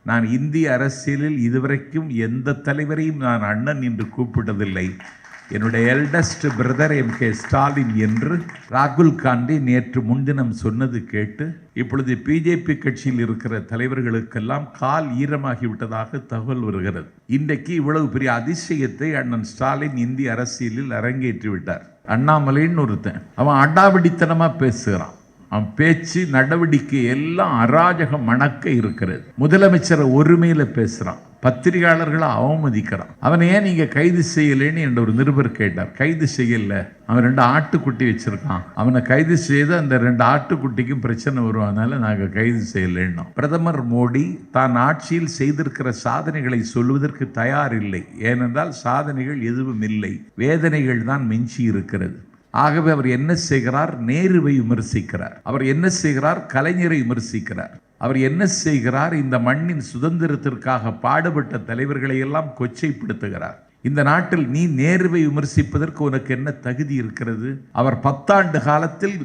நான் இந்திய அரசியலில் இதுவரைக்கும் எந்த தலைவரையும் நான் அண்ணன் என்று கூப்பிட்டதில்லை. என்னுடைய எல்டஸ்ட் பிரதர் M.K. ஸ்டாலின் என்று ராகுல் காந்தி நேற்று முன்தினம் சொன்னது கேட்டு இப்பொழுது பிஜேபி கட்சியில் இருக்கிற தலைவர்களுக்கெல்லாம் கால் ஈரமாகிவிட்டதாக தகவல் வருகிறது. இன்றைக்கு இவ்வளவு பெரிய அதிசயத்தை அண்ணன் ஸ்டாலின் இந்திய அரசியலில் அரங்கேற்றி விட்டார். அண்ணாமலைன்னு ஒருத்தன், அவன் அடாவடித்தனமா பேசுகிறான். அவன் பேச்சு நடவடிக்கை எல்லாம் அராஜக மணக்க இருக்கிறது. முதலமைச்சரை ஒருமையில பேசுறான், பத்திரிகையாளர்களை அவமதிக்கிறான். அவனை ஏன் நீங்க கைது செய்யலைன்னு என்ற ஒரு நிருபர் கேட்டார். கைது செய்யல, அவன் 2 ஆட்டுக்குட்டி வச்சிருக்கான், அவனை கைது செய்து அந்த 2 ஆட்டுக்குட்டிக்கும் பிரச்சனை வருவதனால நாங்கள் கைது செய்யலைன்னு. பிரதமர் மோடி தான் ஆட்சியில் செய்திருக்கிற சாதனைகளை சொல்வதற்கு தயார் இல்லை. ஏனென்றால் சாதனைகள் எதுவும் இல்லை, வேதனைகள் தான் மிஞ்சி இருக்கிறது. ஆகவே அவர் என்ன செய்கிறார்? நேருவை விமர்சிக்கிறார். அவர் என்ன செய்கிறார்? கலைஞரை விமர்சிக்கிறார். அவர் என்ன செய்கிறார்? இந்த மண்ணின் சுதந்திரத்திற்காக பாடுபட்ட தலைவர்களை எல்லாம் கொச்சைப்படுத்துகிறார். இந்த நாட்டில் நீ நேருவை விமர்சிப்பதற்கு உனக்கு என்ன தகுதி இருக்கிறது? அவர் 10 ஆண்டு காலத்தில்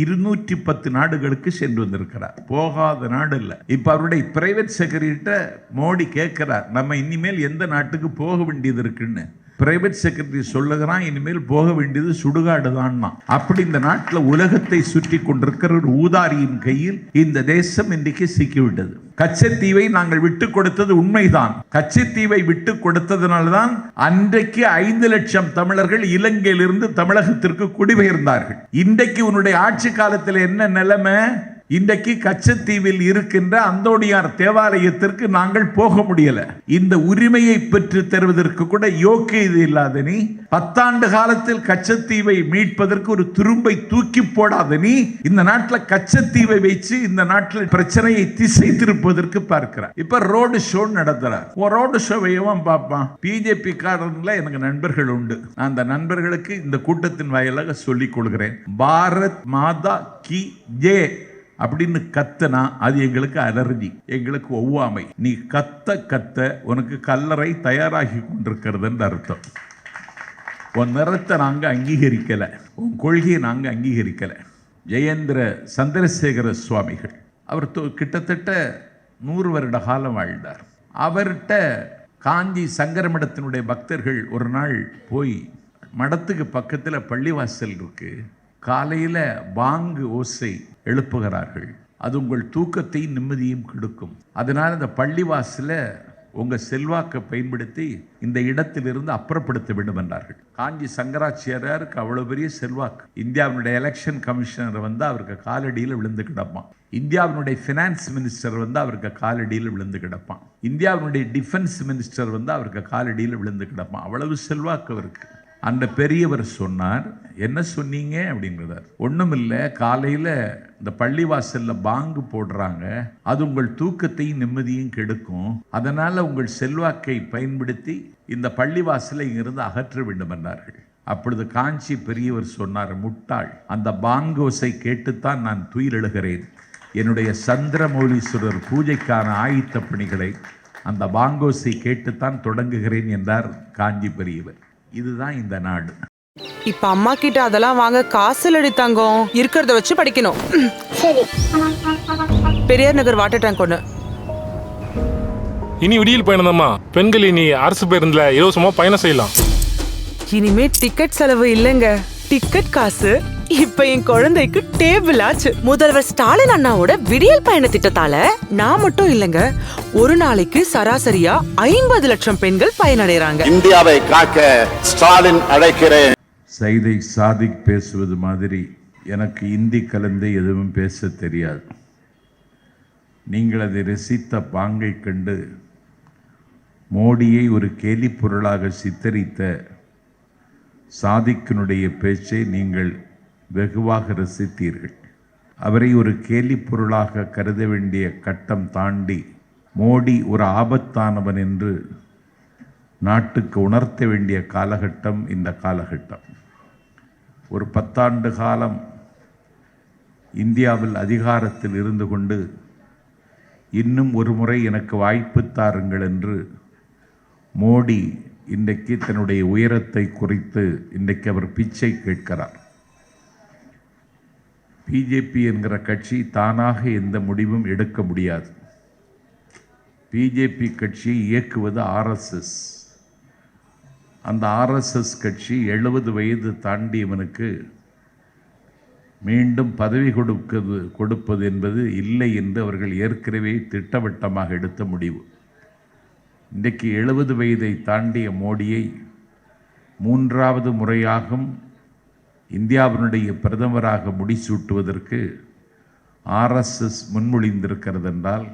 210 நாடுகளுக்கு சென்று வந்திருக்கிறார். போகாத நாடு இல்லை. இப்ப அவருடைய பிரைவேட் செக்ரட்டரி மோடி கேட்கிறார், நம்ம இனிமேல் எந்த நாட்டுக்கு போக வேண்டியது இருக்குன்னு. பிரைவேட் செக்ரட்டரி சொல்லுகிறான், இனிமேல் போக வேண்டியது சுடுகாடு தான். அப்படி இந்த நாட்டில் உலகத்தை சுற்றி கொண்டிருக்கிற ஒரு ஊதாரியின் கையில் இந்த தேசம் இன்றைக்கு சிக்கிவிட்டது. கச்சத்தீவை நாங்கள் விட்டு கொடுத்தது உண்மைதான். கச்சத்தீவை விட்டு கொடுத்ததனால்தான் அன்றைக்கு 5 லட்சம் தமிழர்கள் இலங்கையிலிருந்து தமிழகத்திற்கு குடிபெயர்ந்தார்கள். இன்றைக்கு உன்னுடைய ஆட்சி காலத்தில் என்ன நிலைமை? இன்றைக்கு கச்சத்தீவில் இருக்கின்ற அந்தோணியார் தேவாலயத்திற்கு நாங்கள் போக முடியல. இந்த உரிமையை பெற்று தருவதற்கு கூட யோக்கியது இல்லாத நீ, 10 ஆண்டு காலத்தில் கச்சத்தீவை மீட்பதற்கு ஒரு துரும்பை தூக்கி போடாத நீ, இந்த நாட்டில் கச்சத்தீவை வைத்து இந்த நாட்டில் பிரச்சனையை திசை திருப்பதற்கு பார்க்கிறார். இப்ப ரோடு ஷோ நடத்துறார். ரோடு ஷோவையும் பார்ப்பான். பிஜேபி காரன்ல எனக்கு நண்பர்கள் உண்டு. நான் அந்த நண்பர்களுக்கு இந்த கூட்டத்தின் வாயிலாக சொல்லிக் கொள்கிறேன், பாரத் மாதா கி ஜெய் அப்படின்னு கத்தனா அது எங்களுக்கு அலர்ஜி, எங்களுக்கு ஒவ்வாமை. நீ கத்த கத்த உனக்கு கல்லறை தயாராகி கொண்டிருக்கிறது என்று அர்த்தம். உன் நிறத்தை நாங்கள் அங்கீகரிக்கலை, உன் கொள்கையை நாங்கள் அங்கீகரிக்கலை. ஜெயேந்திர சந்திரசேகர சுவாமிகள் அவர் கிட்டத்தட்ட 100 வருட காலம் வாழ்ந்தார். அவர்கிட்ட காஞ்சி சங்கர மடத்தினுடைய பக்தர்கள் ஒரு நாள் போய், மடத்துக்கு பக்கத்தில் பள்ளிவாசல் இருக்கு, காலையில் பாங்கு ஓசை எழுப்புகிறார்கள், அது உங்கள் தூக்கத்தையும் நிம்மதியும் கெடுக்கும். அதனால் இந்த பள்ளிவாசல உங்கள் செல்வாக்கை பயன்படுத்தி இந்த இடத்திலிருந்து அப்புறப்படுத்த வேண்டும் என்றார்கள். காஞ்சி சங்கராச்சாரியாருக்கு அவ்வளோ பெரிய செல்வாக்கு. இந்தியாவினுடைய எலெக்ஷன் கமிஷனர் வந்து அவருக்கு காலடியில் விழுந்து கிடப்பான். இந்தியாவினுடைய ஃபினான்ஸ் மினிஸ்டர் வந்து அவருக்கு காலடியில் விழுந்து கிடப்பான். இந்தியாவினுடைய டிஃபென்ஸ் மினிஸ்டர் வந்து அவருக்கு காலடியில் விழுந்து கிடப்பான். அவ்வளவு செல்வாக்கு அவருக்கு. அந்த பெரியவர் சொன்னார், என்ன சொன்னீங்க அப்படிங்கிறார். ஒன்றும் இல்லை, காலையில் இந்த பள்ளிவாசலில் பாங்கு போடுறாங்க, அது உங்கள் தூக்கத்தையும் நிம்மதியும் கெடுக்கும், அதனால் உங்கள் செல்வாக்கை பயன்படுத்தி இந்த பள்ளிவாசலை இங்கிருந்து அகற்ற வேண்டும் என்றார்கள். அப்பொழுது காஞ்சி பெரியவர் சொன்னார், முட்டாள், அந்த பாங்கோசை கேட்டுத்தான் நான் துயிலெழுகிறேன். என்னுடைய சந்திரமௌலீஸ்வரர் பூஜைக்கான ஆயத்த பணிகளை அந்த பாங்கோசை கேட்டுத்தான் தொடங்குகிறேன் என்றார் காஞ்சி பெரியவர். இதுதான் இந்த நாடு. இப்ப அம்மா கிட்ட அதெல்லாம் வாங்க காசு அடித்தாங்க, இருக்கிறத வச்சு படிக்கணும். பெரியார் நகர் வாட்டர் டேங்க் ஒண்ணு. இனி விடியல் பயணம்மா, பெண்கள் இனி அரசு பேருந்துல இலவசமா பயணம் செய்யலாம். இனிமே டிக்கெட் செலவு இல்லைங்க, டிக்கெட் காசு இப்ப என் குழந்தைக்கு டேபிள் ஆச்சு. முதல்வர் ஸ்டாலின் அண்ணாவோட விடியல் பயண திட்டத்தால நான் மட்டும் இல்லங்க, ஒரு நாளைக்கு சராசரியா 50 லட்சம் பெண்கள் பயனடைறாங்க. இந்தியாவை காக்க ஸ்டாலின் அழைக்கிறேன். சைதை சாதிக் பேசுவது மாதிரி எனக்கு இந்தி கலந்து எதுவும் பேச தெரியாது. நீங்கள் அதை ரசித்த பாங்கை கண்டு மோடியை ஒரு கேலி பொருளாக சித்தரித்த சாதிக்கினுடைய பேச்சை நீங்கள் வெகுவாக ரசித்தீர்கள். அவரை ஒரு கேலி பொருளாக கருத வேண்டிய கட்டம் தாண்டி மோடி ஒரு ஆபத்தானவன் என்று நாட்டுக்கு உணர்த்த வேண்டிய காலகட்டம் இந்த காலகட்டம். ஒரு 10 ஆண்டு காலம் இந்தியாவில் அதிகாரத்தில் இருந்து கொண்டு இன்னும் ஒரு முறை எனக்கு வாய்ப்பு தாருங்கள் என்று மோடி இன்றைக்கு தன்னுடைய உயரத்தை குறித்து இன்றைக்கு அவர் பிச்சை கேட்கிறார். பிஜேபி என்கிற கட்சி தானாக எந்த முடிவும் எடுக்க முடியாது. பிஜேபி கட்சியை இயக்குவது ஆர்எஸ்எஸ். அந்த ஆர்எஸ்எஸ் கட்சி 70 வயது தாண்டியவனுக்கு மீண்டும் பதவி கொடுப்பது என்பது இல்லை என்று அவர்கள் ஏற்கனவே திட்டவட்டமாக எடுத்த முடிவு. இன்றைக்கு 70 வயதை தாண்டிய மோடியை 3வது முறையாகவும் இந்தியாவினுடைய பிரதமராக முடிசூட்டுவதற்கு ஆர்எஸ்எஸ் முன்மொழிந்திருக்கிறது என்றால்,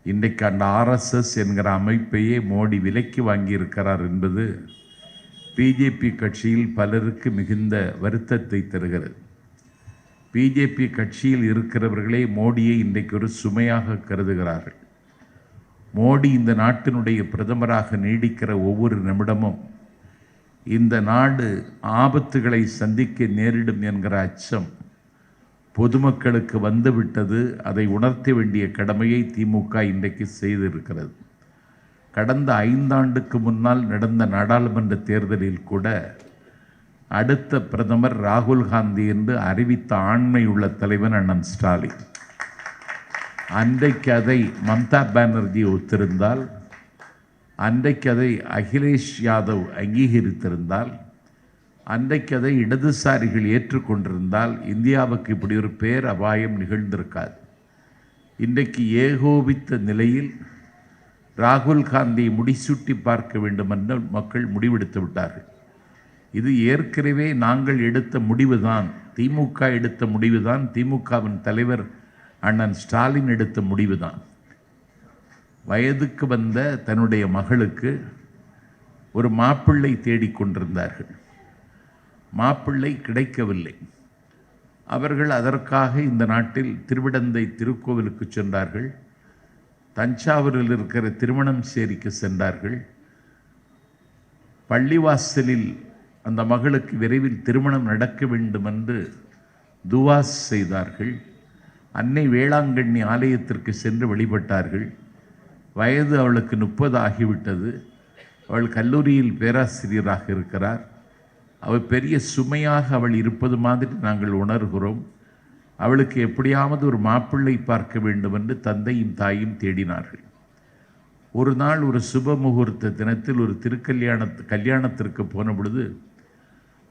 இன்றைக்கு அந்த ஆர்எஸ்எஸ் என்கிற அமைப்பையே மோடி விலைக்கு வாங்கியிருக்கிறார் என்பது பிஜேபி கட்சியில் பலருக்கு மிகுந்த வருத்தத்தை தருகிறது. பிஜேபி கட்சியில் இருக்கிறவர்களே மோடியை இன்றைக்கு ஒரு சுமையாக கருதுகிறார்கள். மோடி இந்த நாட்டினுடைய பிரதமராக நீடிக்கிற ஒவ்வொரு நிமிடமும் இந்த நாடு ஆபத்துகளை சந்திக்க நேரிடும் என்கிற அச்சம் பொதுமக்களுக்கு வந்துவிட்டது. அதை உணர்த்த வேண்டிய கடமையை திமுக இன்றைக்கு செய்திருக்கிறது. கடந்த 5 ஆண்டுக்கு முன்னால் நடந்த நாடாளுமன்ற தேர்தலில் கூட அடுத்த பிரதமர் ராகுல் காந்தி என்று அறிவித்த ஆண்மையுள்ள தலைவன் அண்ணன் ஸ்டாலின். அன்றைக்கு அதை மம்தா பானர்ஜி ஒத்திருந்தால், அன்றைக்கு அதை அகிலேஷ் யாதவ் அங்கீகரித்திருந்தால், அன்றைக்கு அதை இடதுசாரிகள் ஏற்றுக்கொண்டிருந்தால் இந்தியாவுக்கு இப்படி ஒரு பேர் அபாயம் நிகழ்ந்திருக்காது. இன்றைக்கு ஏகோபித்த நிலையில் ராகுல் காந்தியை முடிசூட்டி பார்க்க வேண்டும் என்று மக்கள் முடிவெடுத்து விட்டார்கள். இது ஏற்கனவே நாங்கள் எடுத்த முடிவுதான், திமுக எடுத்த முடிவுதான், திமுகவின் தலைவர் அண்ணன் ஸ்டாலின் எடுத்த முடிவுதான். வயதுக்கு வந்த தன்னுடைய மகளுக்கு ஒரு மாப்பிள்ளை தேடிக்கொண்டிருந்தார்கள். மாப்பிள்ளை கிடைக்கவில்லை. அவர்கள் அதற்காக இந்த நாட்டில் திருவிடந்தை திருக்கோவிலுக்கு சென்றார்கள். தஞ்சாவூரில் இருக்கிற திருமணம் சேரிக்கு சென்றார்கள். பள்ளிவாசலில் அந்த மகளுக்கு விரைவில் திருமணம் நடக்க வேண்டும் என்று துவா செய்தார்கள். அன்னை வேளாங்கண்ணி ஆலயத்திற்கு சென்று வழிபட்டார்கள். வயது அவளுக்கு 30 ஆகிவிட்டது. அவள் கல்லூரியில் பேராசிரியராக இருக்கிறார். அவள் பெரிய சுமையாக அவள் இருப்பது மாதிரி நாங்கள் உணர்கிறோம். அவளுக்கு எப்படியாவது ஒரு மாப்பிள்ளை பார்க்க வேண்டும் என்று தந்தையும் தாயும் தேடினார்கள். ஒரு நாள் ஒரு சுப முகூர்த்த தினத்தில் ஒரு கல்யாணத்திற்கு போன பொழுது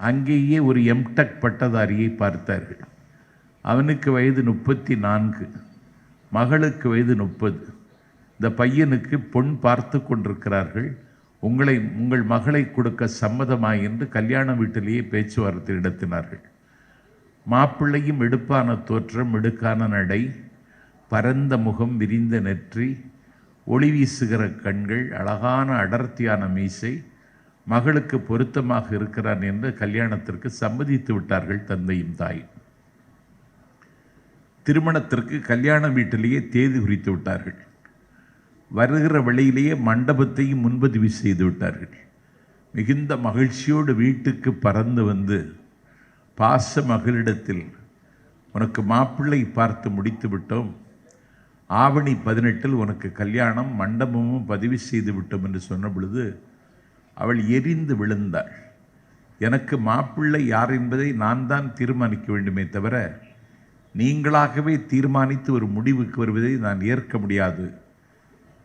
அங்கேயே ஒரு எம்டெக் பட்டதாரியை பார்த்தார்கள். அவனுக்கு வயது 34, மகளுக்கு வயது 30. இந்த பையனுக்கு பொன் பார்த்து கொண்டிருக்கிறார்கள். உங்கள் மகளை கொடுக்க சம்மதமாய் என்று கல்யாண வீட்டிலேயே பேச்சுவார்த்தை நடத்தினார்கள். மாப்பிள்ளையும் எடுப்பான தோற்றம், எடுக்கான நடை, பரந்த முகம், விரிந்த நெற்றி, ஒளி வீசுகிற கண்கள், அழகான அடர்த்தியான மீசை, மகளுக்கு பொருத்தமாக இருக்கிறான் என்று கல்யாணத்திற்கு சம்மதித்து விட்டார்கள் தந்தையும் தாயும். திருமணத்திற்கு கல்யாண வீட்டிலேயே தேதி குறித்து விட்டார்கள். வருகிற வழியிலேயே மண்டபத்தையும் முன்பதிவு செய்து விட்டார்கள். மிகுந்த மகிழ்ச்சியோடு வீட்டுக்கு பறந்து வந்து பாச மகளிடத்தில், உனக்கு மாப்பிள்ளை பார்த்து முடித்து விட்டோம், ஆவணி 18 உனக்கு கல்யாணம், மண்டபமும் பதிவு செய்து விட்டோம் என்று சொன்ன பொழுது அவள் எரிந்து விழுந்தாள். எனக்கு மாப்பிள்ளை யார் என்பதை நான் தான் தீர்மானிக்க வேண்டுமே தவிர நீங்களாகவே தீர்மானித்து ஒரு முடிவுக்கு வருவதை நான் ஏற்க முடியாது.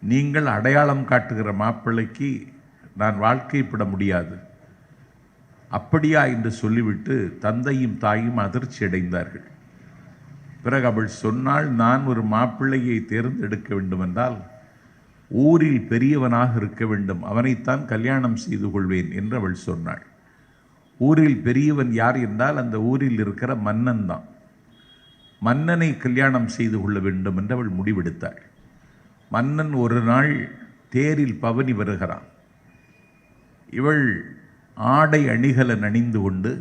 நீங்கள் அடையாளம் காட்டுகிற மாப்பிள்ளைக்கு நான் வாழ்க்கைப்பட முடியாது. அப்படியா என்று சொல்லிவிட்டு தந்தையும் தாயும் அதிர்ச்சி அடைந்தார்கள். பிறகு அவள் சொன்னாள், நான் ஒரு மாப்பிள்ளையை தேர்ந்தெடுக்க வேண்டுமென்றால் ஊரில் பெரியவனாக இருக்க வேண்டும், அவனைத்தான் கல்யாணம் செய்து கொள்வேன் என்று அவள் சொன்னாள். ஊரில் பெரியவன் யார் என்றால் அந்த ஊரில் இருக்கிற மன்னன் தான். மன்னனை கல்யாணம் செய்து கொள்ள வேண்டும் என்று அவள் முடிவெடுத்தாள். மன்னன் ஒரு நாள் தேரில் பவனி வருகிறான். இவள் ஆடை அணிகலன் அணிந்து கொண்டு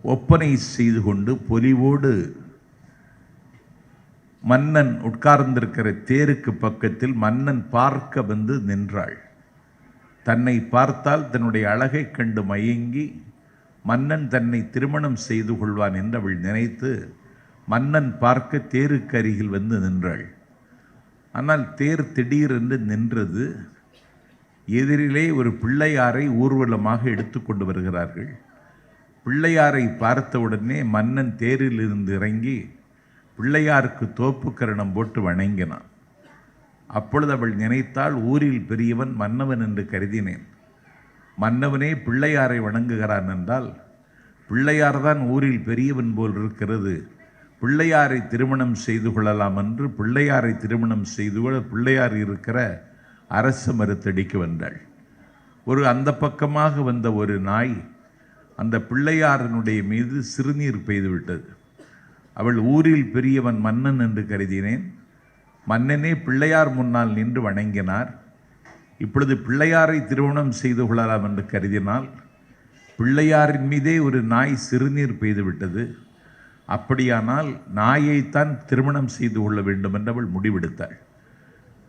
ஒப்பனை செய்து கொண்டு பொலிவோடு மன்னன் உட்கார்ந்திருக்கிற தேருக்கு பக்கத்தில் மன்னன் பார்க்க வந்து நின்றாள். தன்னை பார்த்தால் தன்னுடைய அழகை கண்டு மயங்கி மன்னன் தன்னை திருமணம் செய்து கொள்வான் என்று அவள் நினைத்து மன்னன் பார்க்க தேருக்கு அருகில் வந்து நின்றாள். ஆனால் தேர் திடீரென்று நின்றது. எதிரிலே ஒரு பிள்ளையாரை ஊர்வலமாக எடுத்து கொண்டு வருகிறார்கள். பிள்ளையாரை பார்த்தவுடனே மன்னன் தேரில் இருந்து இறங்கி பிள்ளையாருக்கு தோப்புக்கரணம் போட்டு வணங்கினான். அப்பொழுது அவள் நினைத்தால் ஊரில் பெரியவன் மன்னவன் என்று கருதினேன். மன்னவனே பிள்ளையாரை வணங்குகிறான் என்றால் பிள்ளையார் தான் ஊரில் பெரியவன் போல் இருக்கிறது, பிள்ளையாரை திருமணம் செய்து கொள்ளலாம் என்று பிள்ளையாரை திருமணம் செய்து கொள்ள பிள்ளையார் இருக்கிற அரச மரத்தடிக்கு வந்தாள். அந்த பக்கமாக வந்த ஒரு நாய் அந்த பிள்ளையாரனுடைய மீது சிறுநீர் பெய்துவிட்டது. அவள் ஊரில் பெரியவன் மன்னன் என்று கருதினேன். மன்னனே பிள்ளையார் முன்னால் நின்று வணங்கினார். இப்பொழுது பிள்ளையாரை திருமணம் செய்து கொள்ளலாம் என்று கருதினால் பிள்ளையாரின் மீதே ஒரு நாய் சிறுநீர் பெய்துவிட்டது. அப்படியானால் நாயைத்தான் திருமணம் செய்து கொள்ள வேண்டும் என்று அவள் முடிவெடுத்தாள்.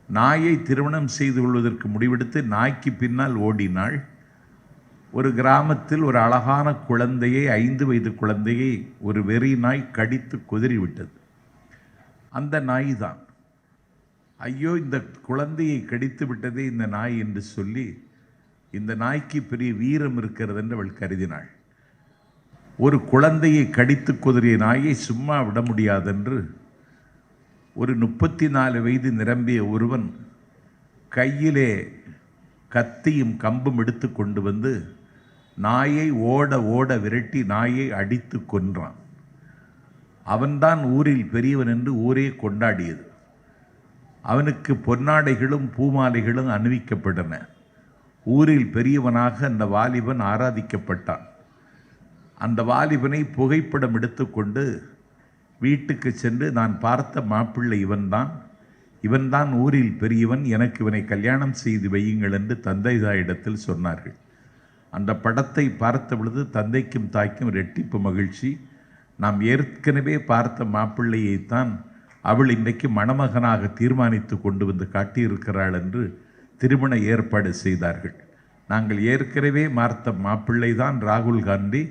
நாயை திருமணம் செய்து கொள்வதற்கு முடிவெடுத்து நாய்க்கு பின்னால் ஓடினாள். ஒரு கிராமத்தில் ஒரு அழகான குழந்தையை, 5 வயது குழந்தையை ஒரு வெறி நாய் கடித்து குதறிவிட்டது. அந்த நாய் தான், ஐயோ இந்த குழந்தையை கடித்து விட்டதே இந்த நாய் என்று சொல்லி இந்த நாய்க்கு பெரிய வீரம் இருக்கிறது என்று அவள் கருதினாள். ஒரு குழந்தையை கடித்து குதறிய நாயை சும்மா விட முடியாதென்று ஒரு 34 வயது நிரம்பிய ஒருவன் கையிலே கத்தியும் கம்பும் எடுத்து கொண்டு வந்து நாயை ஓட ஓட விரட்டி நாயை அடித்து கொன்றான். அவன்தான் ஊரில் பெரியவன் என்று ஊரே கொண்டாடியது. அவனுக்கு பொன்னாடைகளும் பூமாலைகளும் அணிவிக்கப்பட்டன. ஊரில் பெரியவனாக அந்த வாலிபன் ஆராதிக்கப்பட்டான். அந்த வாலிபனை புகைப்படம் எடுத்துக்கொண்டு வீட்டுக்கு சென்று, நான் பார்த்த மாப்பிள்ளை இவன்தான் ஊரில் பெரியவன், எனக்கு இவனை கல்யாணம் செய்து வையுங்கள் என்று தந்தை தாயிடத்தில் சொன்னார்கள். அந்த படத்தை பார்த்த பொழுது தந்தைக்கும் தாய்க்கும் ரெட்டிப்பு மகிழ்ச்சி. நாம் ஏற்கனவே பார்த்த மாப்பிள்ளையைத்தான் அவள் இன்றைக்கு மணமகனாக தீர்மானித்து கொண்டு வந்து காட்டியிருக்கிறாள் என்று திருமண ஏற்பாடு செய்தார்கள். நாங்கள் ஏற்கனவே பார்த்த மாப்பிள்ளை தான் ராகுல் காந்தி,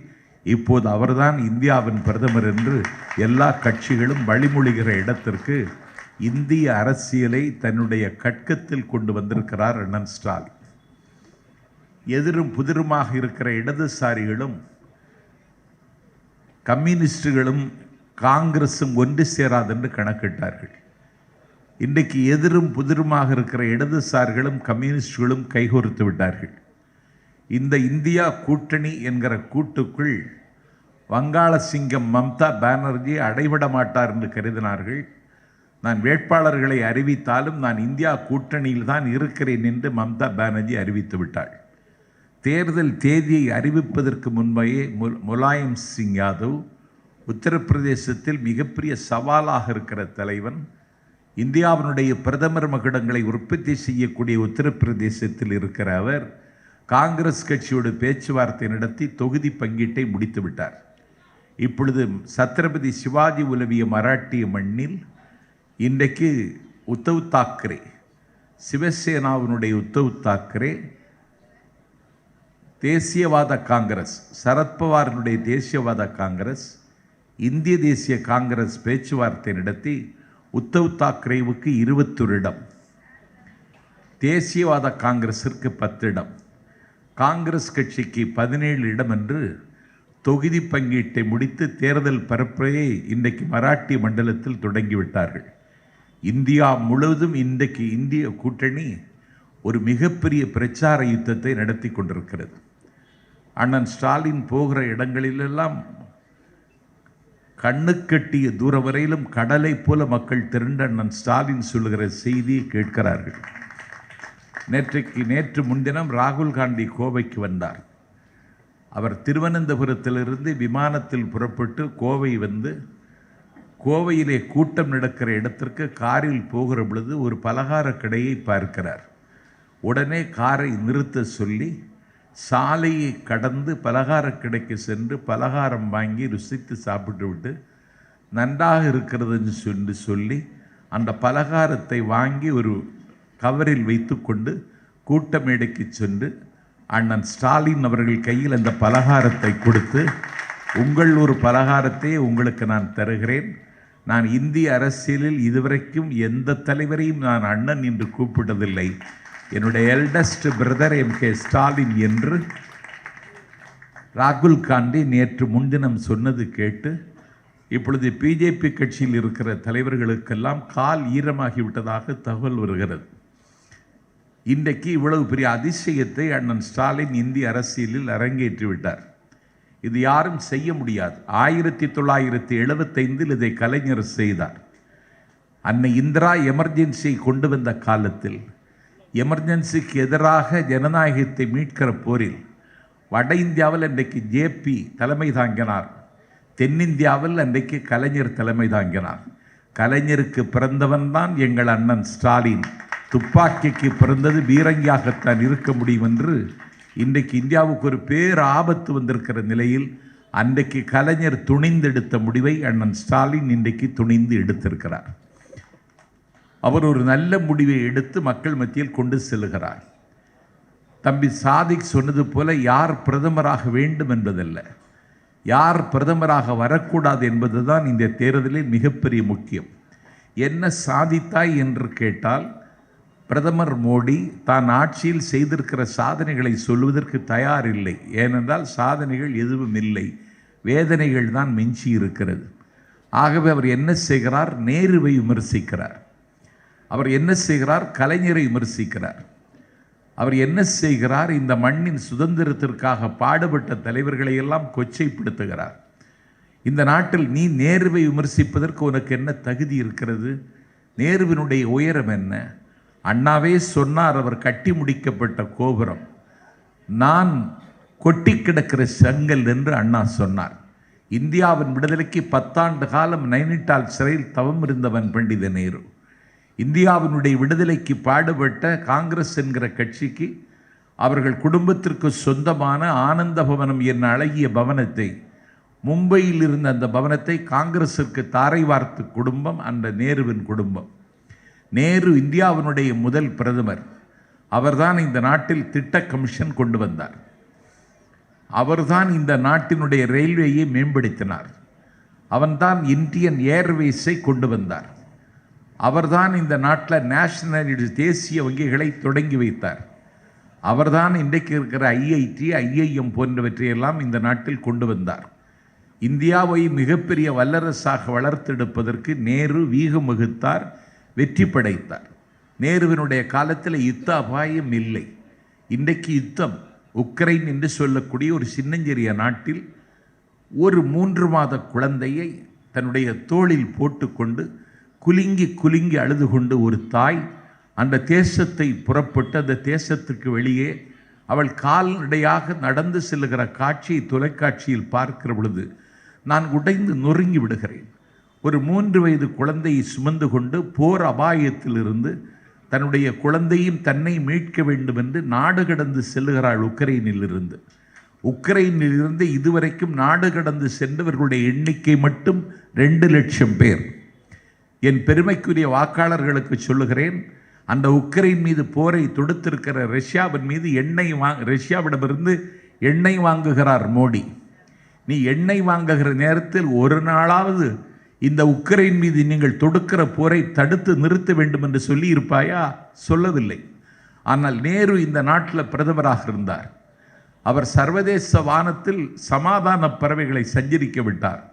இப்போது அவர்தான் இந்தியாவின் பிரதமர் என்று எல்லா கட்சிகளும் வழிமொழிகிற இடத்திற்கு இந்திய அரசியலை தன்னுடைய கட்கத்தில் கொண்டு வந்திருக்கிறார் அண்ணன் ஸ்டாலின். எதிரும் புதிருமாக இருக்கிற இடதுசாரிகளும் கம்யூனிஸ்டுகளும் காங்கிரசும் ஒன்று சேராதென்று கணக்கிட்டார்கள். இன்றைக்கு எதிரும் புதிருமாக இருக்கிற இடதுசாரிகளும் கம்யூனிஸ்டுகளும் கைகோர்த்து விட்டார்கள். இந்த இந்தியா கூட்டணி என்கிற கூட்டுக்குள் வங்காள சிங்கம் மம்தா பானர்ஜி அடைவிட மாட்டார் என்று கருதினார்கள். நான் வேட்பாளர்களை அறிவித்தாலும் நான் இந்தியா கூட்டணியில் தான் இருக்கிறேன் என்று மம்தா பானர்ஜி அறிவித்து விட்டாள். தேர்தல் தேதியை அறிவிப்பதற்கு முன்பே முலாயம் சிங் யாதவ், உத்தரப்பிரதேசத்தில் மிகப்பெரிய சவாலாக இருக்கிற தலைவன், இந்தியாவினுடைய பிரதமர் மகுடங்களை உற்பத்தி செய்யக்கூடிய உத்தரப்பிரதேசத்தில் இருக்கிற அவர் காங்கிரஸ் கட்சியோடு பேச்சுவார்த்தை நடத்தி தொகுதி பங்கீட்டை முடித்து விட்டார். இப்பொழுது சத்ரபதி சிவாஜி உலவிய மராட்டிய மண்ணில் இன்றைக்கு உத்தவ் தாக்கரே, சிவசேனாவினுடைய உத்தவ் தாக்கரே, தேசியவாத காங்கிரஸ், சரத்பவாரினுடைய தேசியவாத காங்கிரஸ், இந்திய தேசிய காங்கிரஸ் பேச்சுவார்த்தை நடத்தி உத்தவ் தாக்கரேவுக்கு 21 இடம், தேசியவாத காங்கிரஸிற்கு 10 இடம், காங்கிரஸ் கட்சிக்கு 17 இடம் என்று தொகுதி பங்கீட்டை முடித்து தேர்தல் பரப்புரையை இன்றைக்கு மராட்டிய மண்டலத்தில் தொடங்கிவிட்டார்கள். இந்தியா முழுவதும் இன்றைக்கு இந்திய கூட்டணி ஒரு மிகப்பெரிய பிரச்சார யுத்தத்தை நடத்தி கொண்டிருக்கிறது. அண்ணன் ஸ்டாலின் போகிற இடங்களிலெல்லாம் கண்ணுக்கட்டிய தூரம் வரையிலும் கடலை போல மக்கள் திரண்டு அண்ணன் ஸ்டாலின் சொல்லுகிற செய்தியை கேட்கிறார்கள். நேற்று முன்தினம் ராகுல் காந்தி கோவைக்கு வந்தார். அவர் திருவனந்தபுரத்திலிருந்து விமானத்தில் புறப்பட்டு கோவை வந்து கோவையிலே கூட்டம் நடக்கிற இடத்திற்கு காரில் போகிற பொழுது ஒரு பலகார கடையை பார்க்கிறார். உடனே காரை நிறுத்த சொல்லி சாலையை கடந்து பலகார கடைக்கு சென்று பலகாரம் வாங்கி ருசித்து சாப்பிட்டு விட்டு நன்றாக இருக்கிறதுன்னு சொல்லி அந்த பலகாரத்தை வாங்கி ஒரு கவரில் வைத்து கொண்டு கூட்ட மேடைக்கு சென்று அண்ணன் ஸ்டாலின் அவர்கள் கையில் அந்த பலகாரத்தை கொடுத்து, உங்கள் ஒரு பலகாரத்தை உங்களுக்கு நான் தருகிறேன், நான் இந்திய அரசியலில் இதுவரைக்கும் எந்த தலைவரையும் நான் அண்ணன் என்று கூப்பிட்டதில்லை, என்னுடைய எல்டஸ்ட் பிரதர் M.K. ஸ்டாலின் என்று ராகுல் காந்தி நேற்று முன்தினம் சொன்னது கேட்டு இப்பொழுது பிஜேபி கட்சியில் இருக்கிற தலைவர்களுக்கெல்லாம் கால் ஈரமாகிவிட்டதாக தகவல் வருகிறது. இன்றைக்கு இவ்வளவு பெரிய அதிசயத்தை அண்ணன் ஸ்டாலின் இந்திய அரசியலில் அரங்கேற்றிவிட்டார். இது யாரும் செய்ய முடியாது. 1975 இதை கலைஞர் செய்தார். அன்னை இந்திரா எமர்ஜென்சியை கொண்டு வந்த காலத்தில் எமர்ஜென்சிக்கு எதிராக ஜனநாயகத்தை மீட்கிற போரில் வட இந்தியாவில் அன்றைக்கு ஜேபி தலைமை தாங்கினார், தென்னிந்தியாவில் அன்றைக்கு கலைஞர் தலைமை தாங்கினார். கலைஞருக்கு பிறந்தவன் தான் எங்கள் அண்ணன் ஸ்டாலின். துப்பாக்கிக்கு பிறந்தது பீரங்கியாகத்தான் இருக்க முடியும் என்று இன்றைக்கு இந்தியாவுக்கு ஒரு பேர் ஆபத்து வந்திருக்கிற நிலையில் அன்றைக்கு கலைஞர் துணிந்தெடுத்த முடிவை அண்ணன் ஸ்டாலின் இன்றைக்கு துணிந்து எடுத்திருக்கிறார். அவர் ஒரு நல்ல முடிவை எடுத்து மக்கள் மத்தியில் கொண்டு செல்கிறார். தம்பி சாதிக் சொன்னது போல யார் பிரதமராக வேண்டும் என்பதல்ல, யார் பிரதமராக வரக்கூடாது என்பதுதான் இந்த தேர்தலில் மிகப்பெரிய முக்கியம். என்ன சாதித்தாய் என்று கேட்டால் பிரதமர் மோடி தான் ஆட்சியில் செய்திருக்கிற சாதனைகளை சொல்வதற்கு தயாரில்லை. ஏனென்றால் சாதனைகள் எதுவும் இல்லை, வேதனைகள் தான் மிஞ்சி இருக்கிறது. ஆகவே அவர் என்ன செய்கிறார்? நேருவை விமர்சிக்கிறார். அவர் என்ன செய்கிறார்? கலைஞரை விமர்சிக்கிறார். அவர் என்ன செய்கிறார்? இந்த மண்ணின் சுதந்திரத்திற்காக பாடுபட்ட தலைவர்களை எல்லாம் கொச்சைப்படுத்துகிறார். இந்த நாட்டில் நீ நேருவை விமர்சிப்பதற்கு உனக்கு என்ன தகுதி இருக்கிறது? நேருவினுடைய உயரம் என்ன? அண்ணாவே சொன்னார், அவர் கட்டி முடிக்கப்பட்ட கோபுரம் நான் கொட்டி கிடக்கிற செங்கல் என்று அண்ணா சொன்னார். இந்தியாவின் விடுதலைக்கு 10 ஆண்டு காலம் நைனிட்டால் சிறையில் தவம் இருந்தவன் பண்டித நேரு. இந்தியாவினுடைய விடுதலைக்கு பாடுபட்ட காங்கிரஸ் என்கிற கட்சிக்கு அவர்கள் குடும்பத்திற்கு சொந்தமான ஆனந்த பவனம் என்ற அழகிய பவனத்தை, மும்பையில் இருந்த அந்த பவனத்தை காங்கிரஸிற்கு தாரை வார்த்த குடும்பம் அந்த நேருவின் குடும்பம். நேரு இந்தியாவினுடைய முதல் பிரதமர். அவர்தான் இந்த நாட்டில் திட்ட கமிஷன் கொண்டு வந்தார். அவர்தான் இந்த நாட்டினுடைய ரயில்வேயை மேம்படுத்தினார். அவன்தான் இந்தியன் ஏர்வேஸை கொண்டு வந்தார். அவர்தான் இந்த நாட்டில் நேஷனல் தேசிய வங்கிகளை தொடங்கி வைத்தார். அவர்தான் இன்றைக்கு இருக்கிற ஐஐடி, ஐஐஎம் போன்றவற்றையெல்லாம் இந்த நாட்டில் கொண்டு வந்தார். இந்தியாவை மிகப்பெரிய வல்லரசாக வளர்த்தெடுப்பதற்கு நேரு வீகம் வகுத்தார், வெற்றி படைத்தார். நேருவினுடைய காலத்தில் யுத்த அபாயம் இல்லை. இன்றைக்கு யுத்தம். உக்ரைன் என்று சொல்லக்கூடிய ஒரு சின்னஞ்சிறிய நாட்டில் ஒரு 3 மாத குழந்தையை தன்னுடைய தோளில் போட்டுக்கொண்டு குலுங்கி குலுங்கி அழுது கொண்டு ஒரு தாய் அந்த தேசத்தை புறப்பட்டு அந்த தேசத்துக்கு வெளியே அவள் கால்நடையாக நடந்து செல்லுகிற காட்சியை தொலைக்காட்சியில் பார்க்கிற பொழுது நான் உடைந்து நொறுங்கி விடுகிறேன். ஒரு 3 வயது குழந்தையை சுமந்து கொண்டு போர் அபாயத்திலிருந்து தன்னுடைய குழந்தையும் தன்னை மீட்க வேண்டும் என்று நாடு கடந்து செல்லுகிறாள் உக்ரைனிலிருந்து. உக்ரைனிலிருந்து இதுவரைக்கும் நாடு கடந்து சென்றவர்களுடைய எண்ணிக்கை மட்டும் 2 லட்சம் பேர். என் பெருமைக்குரிய வாக்காளர்களுக்கு சொல்லுகிறேன், அந்த உக்ரைன் மீது போரை தொடுத்திருக்கிற ரஷ்யாவின் மீது ரஷ்யாவிடமிருந்து எண்ணெய் வாங்குகிறார் மோடி. நீ எண்ணெய் வாங்குகிற நேரத்தில் ஒரு நாளாவது இந்த உக்ரைன் மீது நீங்கள் தொடுக்கிற போரை தடுத்து நிறுத்த வேண்டும் என்று சொல்லி இருப்பாயா? சொல்லவில்லை. ஆனால் நேரு இந்த நாட்டில் பிரதமராக இருந்தார். அவர் சர்வதேச வானத்தில் சமாதான பறவைகளை சஞ்சரிக்க விட்டார்.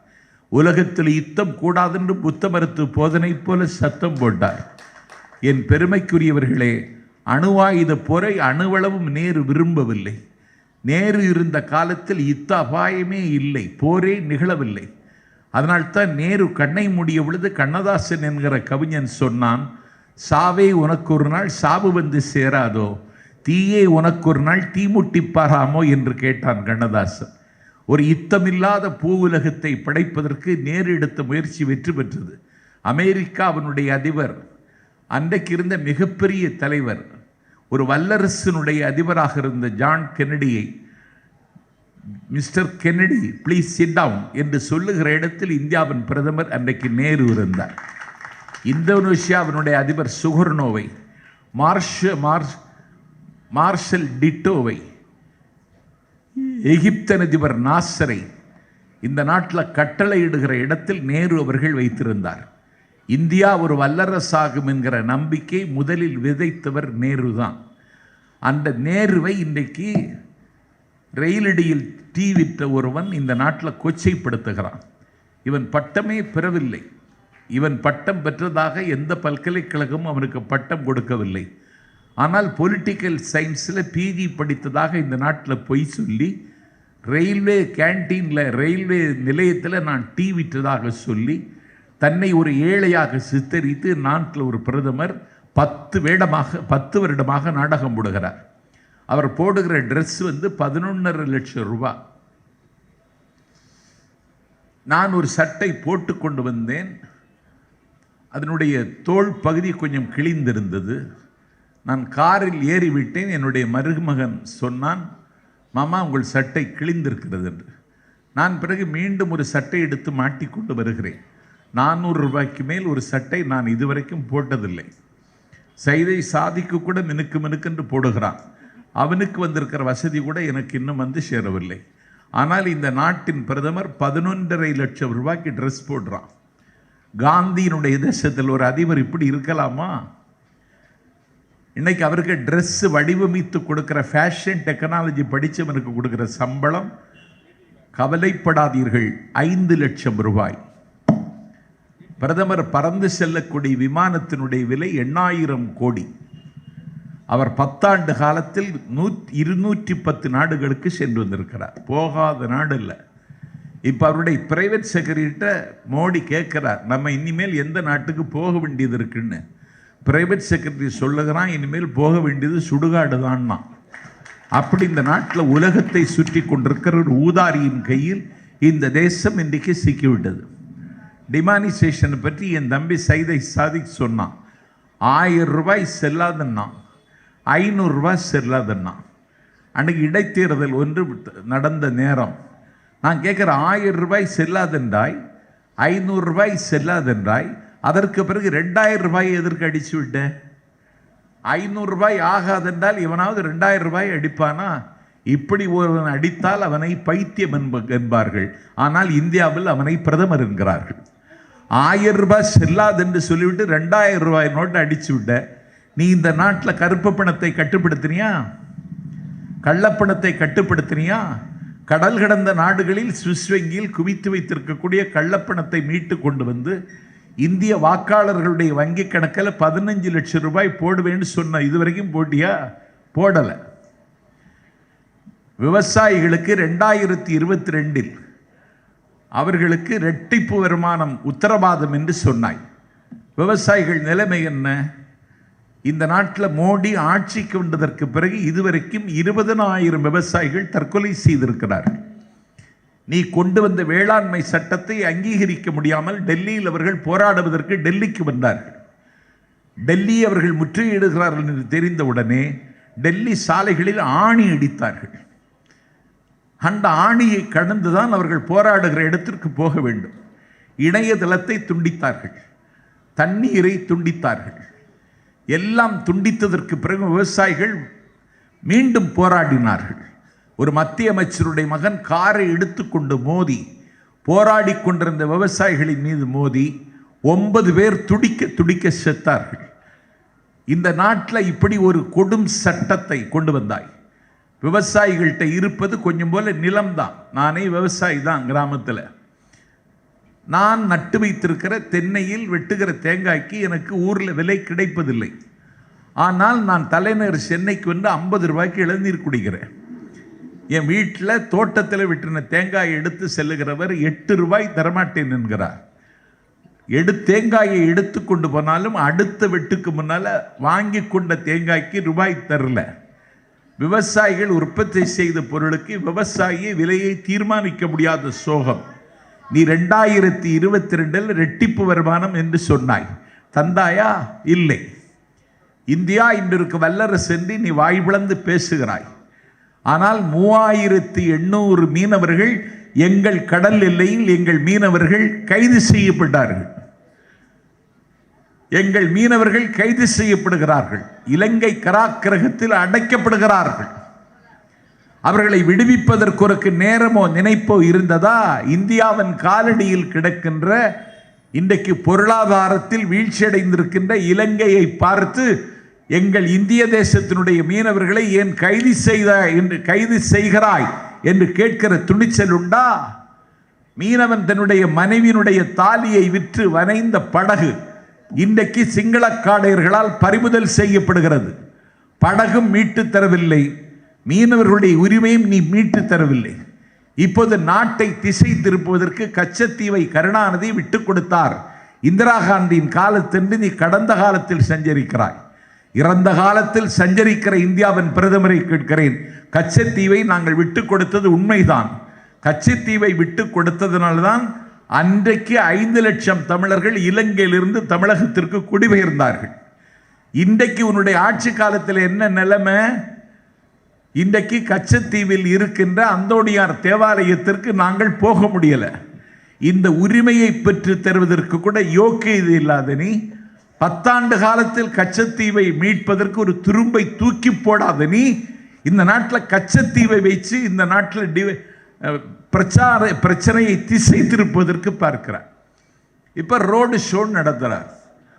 உலகத்தில் யுத்தம் கூடாதென்று புத்த மருத்துவ போதனை போல சத்தம் போட்டார். என் பெருமைக்குரியவர்களே, அணுவாயுத போரை அணுவளவும் நேரு விரும்பவில்லை. நேரு இருந்த காலத்தில் யுத்த அபாயமே இல்லை, போரே நிகழவில்லை. அதனால்தான் நேரு கண்ணை மூடிய பொழுது கண்ணதாசன் என்கிற கவிஞன் சொன்னான், சாவே உனக்கு ஒரு நாள் சாவு வந்து சேராதோ, தீயே உனக்கு ஒரு நாள் தீமுட்டி பாராமோ என்று கேட்டான் கண்ணதாசன். ஒரு யுத்தமில்லாத பூ உலகத்தை படைப்பதற்கு நேரு எடுத்த முயற்சி வெற்றி பெற்றது. அமெரிக்காவினுடைய அதிபர், அன்றைக்கு இருந்த மிகப்பெரிய தலைவர், ஒரு வல்லரசினுடைய அதிபராக இருந்த ஜான் கென்னடியை Mister Kennedy please sit down என்று சொல்லுகிற இடத்தில் இந்தியாவின் பிரதமர் அன்றைக்கு நேரு இருந்தார். இந்தோனேஷியாவினுடைய அதிபர் சுகர்னோவை, மார்ஷல் டிட்டோவை, எகிப்தின் அதிபர் நாசரை இந்த நாட்டில் கட்டளையிடுகிற இடத்தில் நேரு அவர்கள் வைத்திருந்தார். இந்தியா ஒரு வல்லரசாகும் என்கிற நம்பிக்கை முதலில் விதைத்தவர் நேரு தான். அந்த நேருவை இன்றைக்கு ரயிலடியில் டீ விற்ற ஒருவன் இந்த நாட்டில் கொச்சைப்படுத்துகிறான். இவன் பட்டமே பெறவில்லை. இவன் பட்டம் பெற்றதாக எந்த பல்கலைக்கழகமும் அவனுக்கு பட்டம் கொடுக்கவில்லை. ஆனால் பொலிட்டிக்கல் சயின்ஸில் பிஜி படித்ததாக இந்த நாட்டில் பொய் சொல்லி ரயில்வே கேன்டீனில் ரயில்வே நிலையத்தில் நான் டீ விற்றதாக சொல்லி தன்னை ஒரு ஏழையாக சித்தரித்து நாட்டில் ஒரு பிரதமர் 10 வருடமாக நாடகம் போடுகிறார். அவர் போடுகிற ட்ரெஸ் 11.5 லட்சம் ரூபாய். நான் ஒரு சட்டை போட்டு கொண்டு வந்தேன். அதனுடைய தோள் பகுதி கொஞ்சம் கிழிந்திருந்தது. நான் காரில் ஏறிவிட்டேன். என்னுடைய மருமகன் சொன்னான், மாமா உங்கள் சட்டை கிழிந்திருக்கிறது என்று. நான் பிறகு மீண்டும் ஒரு சட்டை எடுத்து மாட்டிக்கொண்டு வருகிறேன். 400 ரூபாய்க்கு மேல் ஒரு சட்டை நான் இதுவரைக்கும் போட்டதில்லை. சைதை சாதிக்கு கூட மினுக்கு மினுக்கென்று போடுகிறான். அவனுக்கு வந்திருக்கிற வசதி கூட எனக்கு இன்னும் சேரவில்லை. ஆனால் இந்த நாட்டின் பிரதமர் 11.5 லட்சம் ரூபாய்க்கு ட்ரெஸ் போடுறான். காந்தியினுடைய தேசத்தில் ஒரு அதிபர் இப்படி இருக்கலாமா? இன்னைக்கு அவருக்கு ட்ரெஸ் வடிவமைத்து கொடுக்கிற ஃபேஷன் டெக்னாலஜி படித்தவனுக்கு கொடுக்கிற சம்பளம், கவலைப்படாதீர்கள், 5 லட்சம் ரூபாய். பிரதமர் பறந்து செல்லக்கூடிய விமானத்தினுடைய விலை 8000 கோடி. அவர் 10 ஆண்டு காலத்தில் 210 நாடுகளுக்கு சென்று வந்திருக்கிறார். போகாத நாடு இல்லை. இப்போ அவருடைய பிரைவேட் செக்ரட்டரிட்ட மோடி கேட்குறார், நம்ம இனிமேல் எந்த நாட்டுக்கு போக வேண்டியது இருக்குன்னு. பிரைவேட் செக்ரட்டரி சொல்லுகிறான், இனிமேல் போக வேண்டியது சுடுகாடு தான்னா. அப்படி இந்த நாட்டில் உலகத்தை சுற்றி கொண்டிருக்கிற ஒரு ஊதாரியின் கையில் இந்த தேசம் இன்றைக்கு சிக்கிவிட்டது. டிமானிசேஷனை பற்றி என் தம்பி சைதை சாதிக் சொன்னான். 1000 ரூபாய் செல்லாதுன்னா, 500 ரூபாய் செல்லாதுன்னா. அன்றைக்கு இடைத்தேர்தல் ஒன்று நடந்த நேரம் நான் கேட்குற, 1000 ரூபாய் செல்லாதென்றாய், 500 ரூபாய் செல்லாதென்றாய், அதற்கு பிறகு 2000 ரூபாயை எதற்கு அடிச்சு விட்ட? 500 ரூபாய் ஆகாதென்றால் இவனாவது 2000 ரூபாய் அடிப்பானா? இப்படி ஒருவன் அடித்தால் அவனை பைத்தியம் என்பார்கள். ஆனால் இந்தியாவில் அவனை பிரதமர் என்கிறார்கள். 1000 ரூபாய் செல்லாதென்று சொல்லிவிட்டு 2000 ரூபாய் நோட்டை அடிச்சு விட்ட. நீ இந்த நாட்டில் கருப்பு பணத்தை கட்டுப்படுத்தினியா? கள்ளப்பணத்தை கட்டுப்படுத்தினியா? கடல் கடந்த நாடுகளில் சுவிஸ் வங்கியில் குவித்து வைத்திருக்கக்கூடிய கள்ளப்பணத்தை மீட்டு கொண்டு வந்து இந்திய வாக்காளர்களுடைய வங்கி கணக்கில் 15 லட்சம் ரூபாய் போடுவேன்னு சொன்ன. இதுவரைக்கும் போட்டியா? போடலை. விவசாயிகளுக்கு 2022 அவர்களுக்கு இரட்டிப்பு வருமானம் உத்தரவாதம் என்று சொன்னாய். விவசாயிகள் நிலைமை என்ன? இந்த நாட்டில் மோடி ஆட்சிக்கு வந்ததற்கு பிறகு இதுவரைக்கும் 20,000 விவசாயிகள் தற்கொலை செய்திருக்கிறார்கள். நீ கொண்டு வந்த வேளாண்மை சட்டத்தை அங்கீகரிக்க முடியாமல் டெல்லியில் அவர்கள் போராடுவதற்கு டெல்லிக்கு வந்தார்கள். டெல்லி அவர்கள் முற்றுகையிடுகிறார்கள் என்று தெரிந்தவுடனே டெல்லி சாலைகளில் ஆணி அடித்தார்கள். அந்த ஆணியை கடந்துதான் அவர்கள் போராடுகிற இடத்திற்கு போக வேண்டும். இணையதளத்தை துண்டித்தார்கள், தண்ணீரை துண்டித்தார்கள். எல்லாம் துண்டித்ததற்கு பிறகு விவசாயிகள் மீண்டும் போராடினார்கள். ஒரு மத்திய அமைச்சருடைய மகன் காரை எடுத்துக்கொண்டு மோதி போராடி கொண்டிருந்த விவசாயிகளின் மீது மோதி 9 பேர் துடிக்க துடிக்க செத்தார்கள். இந்த நாட்டில் இப்படி ஒரு கொடும் சட்டத்தை கொண்டு வந்தாய். விவசாயிகள்கிட்ட இருப்பது கொஞ்சம் போல நிலம்தான். நானே விவசாயி தான். கிராமத்தில் நான் நட்டு வைத்திருக்கிற தென்னையில் வெட்டுகிற தேங்காய்க்கு எனக்கு ஊரில் விலை கிடைப்பதில்லை. ஆனால் நான் தலைநகர் சென்னைக்கு வந்து 50 ரூபாய்க்கு இளநீர் குடிக்கிறேன். என் வீட்டில் தோட்டத்தில் வெட்டின தேங்காயை எடுத்து செல்லுகிறவர் 8 ரூபாய் தரமாட்டேன் என்கிறார். தேங்காயை எடுத்து கொண்டு போனாலும் அடுத்த வெட்டுக்கு முன்னால் வாங்கி கொண்ட தேங்காய்க்கு ரூபாய் தரல. விவசாயிகள் உற்பத்தி செய்த பொருளுக்கு விவசாயி விலையை தீர்மானிக்க முடியாத சோகம். நீ 2022 ரெட்டிப்பு வருமானம் என்று சொன்னாய். தந்தாயா? இல்லை. இந்தியா இன்றிருக்கு வல்லரசு என்று நீ வாய் பிளந்து பேசுகிறாய். ஆனால் 3800 மீனவர்கள் எங்கள் கடல் எல்லையில் எங்கள் மீனவர்கள் கைது செய்யப்பட்டார்கள். எங்கள் மீனவர்கள் கைது செய்யப்படுகிறார்கள். இலங்கை கராக்கிரகத்தில் அடைக்கப்படுகிறார்கள். அவர்களை விடுவிப்பதற்கு ஒரு நேரமோ நினைப்போ இருந்ததா? இந்தியாவின் காலடியில் கிடக்கின்ற இன்றைக்கு பொருளாதாரத்தில் வீழ்ச்சியடைந்திருக்கின்ற இலங்கையை பார்த்து எங்கள் இந்திய தேசத்தினுடைய மீனவர்களை ஏன் கைது செய்கிறாய் என்று கேட்கிற துணிச்சல் உண்டா? மீனவன் தன்னுடைய மனைவியினுடைய தாலியை விற்று வனைந்த படகு இன்றைக்கு சிங்கள காடையர்களால் பறிமுதல் செய்யப்படுகிறது. படகும் மீட்டு தரவில்லை, மீனவர்களுடைய உரிமையும் நீ மீட்டு தரவில்லை. இப்போது நாட்டை திசை திருப்புவதற்கு கச்சத்தீவை கருணாநிதி விட்டுக் கொடுத்தார். இந்திரா காந்தியின் காலத்தென்று நீ கடந்த காலத்தில் சஞ்சரிக்கிறாய். இறந்த காலத்தில் சஞ்சரிக்கிற இந்தியாவின் பிரதமரை கேட்கிறேன், கச்சத்தீவை நாங்கள் விட்டுக் கொடுத்தது உண்மைதான். கச்சத்தீவை விட்டுக் கொடுத்ததனால்தான் அன்றைக்கு 5 லட்சம் தமிழர்கள் இலங்கையிலிருந்து தமிழகத்திற்கு குடிபெயர்ந்தார்கள். இன்றைக்கு உன்னுடைய ஆட்சி காலத்தில் என்ன நிலைமை? இன்றைக்கு கச்சத்தீவில் இருக்கின்ற அந்தோணியார் தேவாலயத்திற்கு நாங்கள் போக முடியல. இந்த உரிமையை பெற்று தருவதற்கு கூட யோக்கியது இல்லாத நீ 10 ஆண்டு காலத்தில் கச்சத்தீவை மீட்பதற்கு ஒரு துரும்பை தூக்கி போடாத நீ இந்த நாட்டில் கச்சத்தீவை வைத்து இந்த நாட்டில் பிரச்சனையை திசை திருப்பதற்கு பார்க்கிறார். இப்போ ரோடு ஷோ நடத்துகிறார்.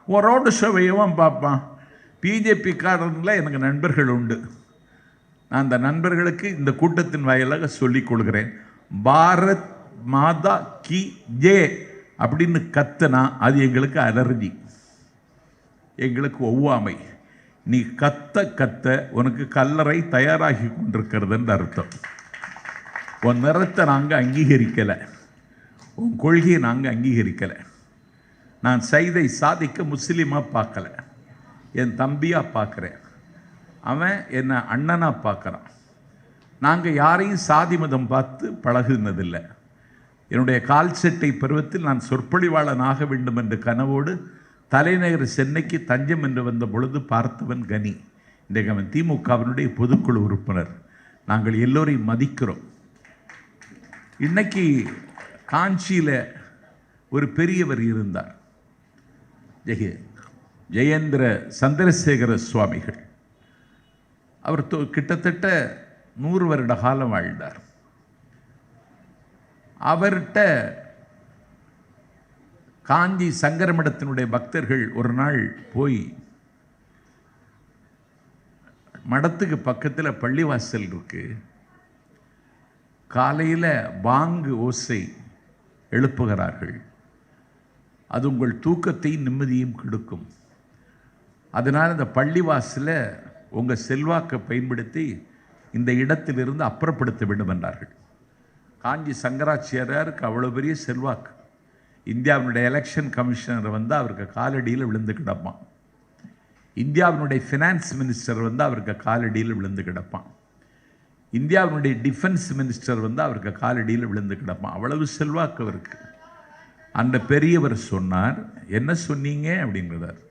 உன் ரோடு ஷோவையவும் பார்ப்பான். பிஜேபி காரனில் எனக்கு நண்பர்கள் உண்டு. நான் அந்த நண்பர்களுக்கு இந்த கூட்டத்தின் வாயிலாக சொல்லிக் கொள்கிறேன், பாரத் மாதா கி ஜே அப்படின்னு கத்துனா அது எங்களுக்கு அலர்ஜி, எங்களுக்கு ஒவ்வாமை. நீ கத்த கத்த உனக்கு கல்லறை தயாராகி கொண்டிருக்கிறதுன்னு அர்த்தம். உன் நிறத்தை நாங்கள் அங்கீகரிக்கலை, உன் கொள்கையை நாங்கள் அங்கீகரிக்கலை. நான் செய்தை சாதிக்க முஸ்லீமாக பார்க்கல, என் தம்பியாக பார்க்குறேன், அவன் என்னை அண்ணனாக பார்க்குறான். நாங்கள் யாரையும் சாதி மதம் பார்த்து பழகுனதில்லை. என்னுடைய கால் சட்டை பருவத்தில் நான் சொற்பொழிவாளன் ஆக வேண்டும் என்ற கனவோடு தலைநகர் சென்னைக்கு தஞ்சம் என்று வந்த பொழுது பார்த்தவன் கனி. இன்றைக்கு அவன் திமுகவினுடைய பொதுக்குழு உறுப்பினர். நாங்கள் எல்லோரையும் மதிக்கிறோம். இன்னைக்கு காஞ்சியில் ஒரு பெரியவர் இருந்தார், ஜெயேந்திர சந்திரசேகர சுவாமிகள். அவர் கிட்டத்தட்ட 100 வருட காலம் வாழ்ந்தார். அவர்கிட்ட காஞ்சி சங்கரமடத்தினுடைய பக்தர்கள் ஒரு நாள் போய், மடத்துக்கு பக்கத்தில் பள்ளிவாசல் இருக்கு, காலையில் பாங்கு ஓசை எழுப்புகிறார்கள், அது உங்கள் தூக்கத்தையும் நிம்மதியும் கெடுக்கும், அதனால் இந்த பள்ளிவாசலை உங்கள் செல்வாக்கை பயன்படுத்தி இந்த இடத்திலிருந்து அப்புறப்படுத்த வேண்டும் என்றார்கள். காஞ்சி சங்கராச்சாரியாருக்கு அவ்வளோ பெரிய செல்வாக்கு. இந்தியாவினுடைய எலெக்ஷன் கமிஷனர் வந்து அவருக்கு காலடியில் விழுந்து கிடப்பான். இந்தியாவினுடைய ஃபினான்ஸ் மினிஸ்டர் வந்து அவருக்கு காலடியில் விழுந்து கிடப்பான். இந்தியாவினுடைய டிஃபென்ஸ் மினிஸ்டர் வந்து அவருக்கு காலடியில் விழுந்து கிடப்பான். அவ்வளவு செல்வாக்கு அவருக்கு. அந்த பெரியவர் சொன்னார், என்ன சொன்னீங்க அப்படிங்கிறார்.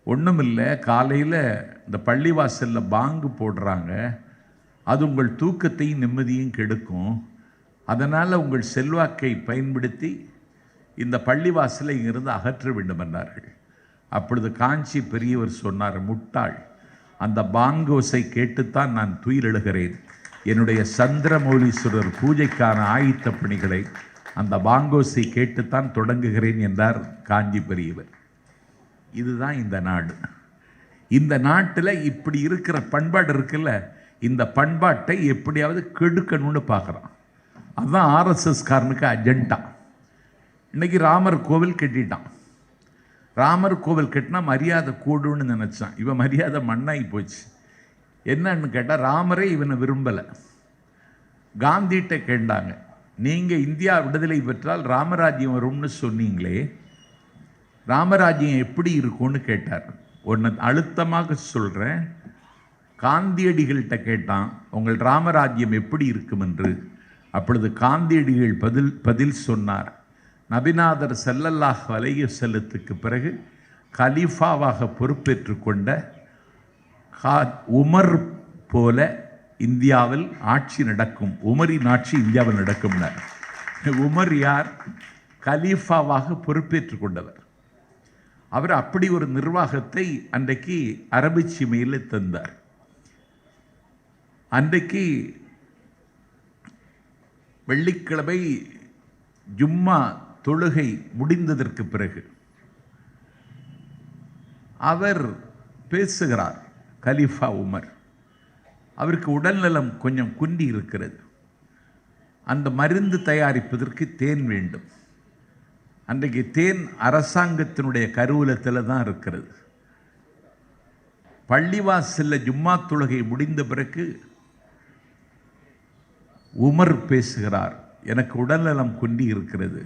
ஒன்றும் இல்லை, காலையில் இந்த பள்ளிவாசலில் பாங்கு போடுறாங்க, அது உங்கள் தூக்கத்தையும் நிம்மதியும் கெடுக்கும், அதனால் உங்கள் செல்வாக்கை பயன்படுத்தி இந்த பள்ளிவாசலை இங்கிருந்து அகற்ற வேண்டும் என்றார்கள். அப்பொழுது காஞ்சி பெரியவர் சொன்னார், முட்டாள், அந்த பாங்கோசை கேட்டுத்தான் நான் துயிலெழுகிறேன். என்னுடைய சந்திரமௌலீஸ்வரர் பூஜைக்கான ஆயத்த பணிகளை அந்த பாங்கோசை கேட்டுத்தான் தொடங்குகிறேன் என்றார் காஞ்சி பெரியவர். இதுதான் இந்த நாடு. இந்த நாட்டில் இப்படி இருக்கிற பண்பாடு இருக்குல்ல, இந்த பண்பாட்டை எப்படியாவது கெடுக்கணும்னு பார்க்குறான். அதுதான் ஆர்எஸ்எஸ் காரனுக்கு அஜெண்டா. இன்னைக்கு ராமர் கோவில் கட்டிட்டான். ராமர் கோவில் கட்டினா மரியாதை கூடுன்னு நினச்சான். இவன் மரியாதை மண்ணாகி போச்சு. என்னன்னு கேட்டால், ராமரே இவனை விரும்பலை. காந்திகிட்ட கேட்டாங்க, நீங்கள் இந்தியா விடுதலை பெற்றால் ராமராஜ்யம் வரும்னு சொன்னீங்களே, ராமராஜ்யம் எப்படி இருக்கும்னு கேட்டார். ஒன்று அழுத்தமாக சொல்கிறேன், காந்தியடிகள்கிட்ட கேட்டான், உங்கள் ராமராஜ்யம் எப்படி இருக்கும் என்று. அப்பொழுது காந்தியடிகள் பதில் சொன்னார், நபிநாதர் ஸல்லல்லாஹு அலைஹி வஸல்லத்துக்கு பிறகு கலீஃபாவாக பொறுப்பேற்று கொண்ட உமர் போல இந்தியாவில் ஆட்சி நடக்கும், உமரின் ஆட்சி இந்தியாவில் நடக்கும்னார். உமர் யார்? கலீஃபாவாக பொறுப்பேற்று கொண்டவர். அவர் அப்படி ஒரு நிர்வாகத்தை அன்றைக்கு அரபு சீமையில் தந்தார். அன்றைக்கு வெள்ளிக்கிழமை ஜும்மா தொழுகை முடிந்ததற்கு பிறகு அவர் பேசுகிறார். கலீஃபா உமர், அவருக்கு உடல்நலம் கொஞ்சம் குன்றி இருக்கிறது. அந்த மருந்து தயாரிப்பதற்கு தேன் வேண்டும். அன்றைக்கு தேன் அரசாங்கத்தினுடைய கருவூலத்தில் தான் இருக்கிறது. பள்ளிவாசலில் ஜும்மா தொழுகை முடிந்த பிறகு உமர் பேசுகிறார், எனக்கு உடல்நலம் குன்றி இருக்கிறது,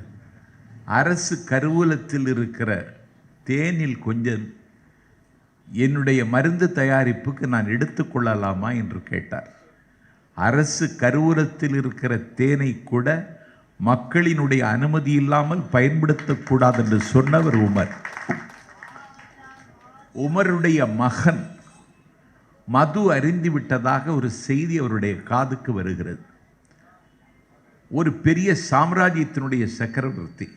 அரசு கருவூலத்தில் இருக்கிற தேனில் கொஞ்சம் என்னுடைய மருந்து தயாரிப்புக்கு நான் எடுத்துக்கொள்ளலாமா என்று கேட்டார். அரசு கருவூலத்தில் இருக்கிற தேனை கூட மக்களினுடைய அனுமதி இல்லாமல் பயன்படுத்தக்கூடாது என்று சொன்னவர் உமர். உமருடைய மகன் மது அருந்திவிட்டதாக ஒரு செய்தி அவருடைய காதுக்கு வருகிறது. ஒரு பெரிய சாம்ராஜ்யத்தினுடைய சக்கரவர்த்தி,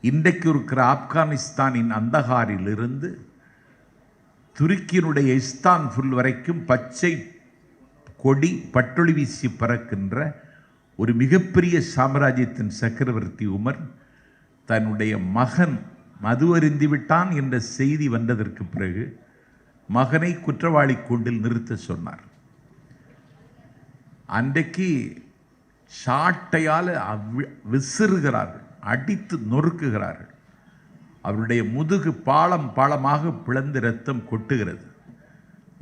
இன்றைக்கு இருக்கிற ஆப்கானிஸ்தானின் அந்தகாரிலிருந்து துருக்கியினுடைய இஸ்தான்புல் வரைக்கும் பச்சை கொடி பட்டொளி வீசி பறக்கின்ற ஒரு மிகப்பெரிய சாம்ராஜ்யத்தின் சக்கரவர்த்தி உமர் தன்னுடைய மகன் மது அருந்திவிட்டான் என்ற செய்தி வந்ததற்கு பிறகு மகனை குற்றவாளி கூண்டில் நிறுத்த சொன்னார். அன்றைக்கு சாட்டையால் விசிறுகிறார்கள், அடித்து நொறுக்குகிறார்கள். அவருடைய முதுகு பாலம் பாலமாக பிளந்து இரத்தம் கொட்டுகிறது.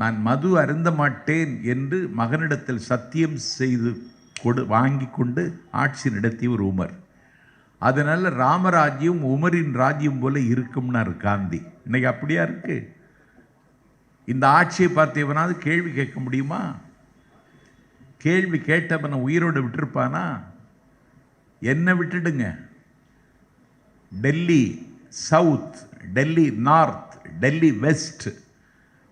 நான் மது அருந்த மாட்டேன் என்று மகனிடத்தில் சத்தியம் செய்து வாங்கி கொண்டு ஆட்சி நடத்திய ஒரு உமர். அதனால ராமராஜ்யம் உமரின் ராஜ்யம் போல இருக்கும்னார் காந்தி. இன்னைக்கு அப்படியா இருக்கு? இந்த ஆட்சியை பார்த்தவனாவது கேள்வி கேட்க முடியுமா? கேள்வி கேட்டவனை உயிரோடு விட்டுருப்பானா? என்ன விட்டுடுங்க. Delhi south, Delhi north, Delhi west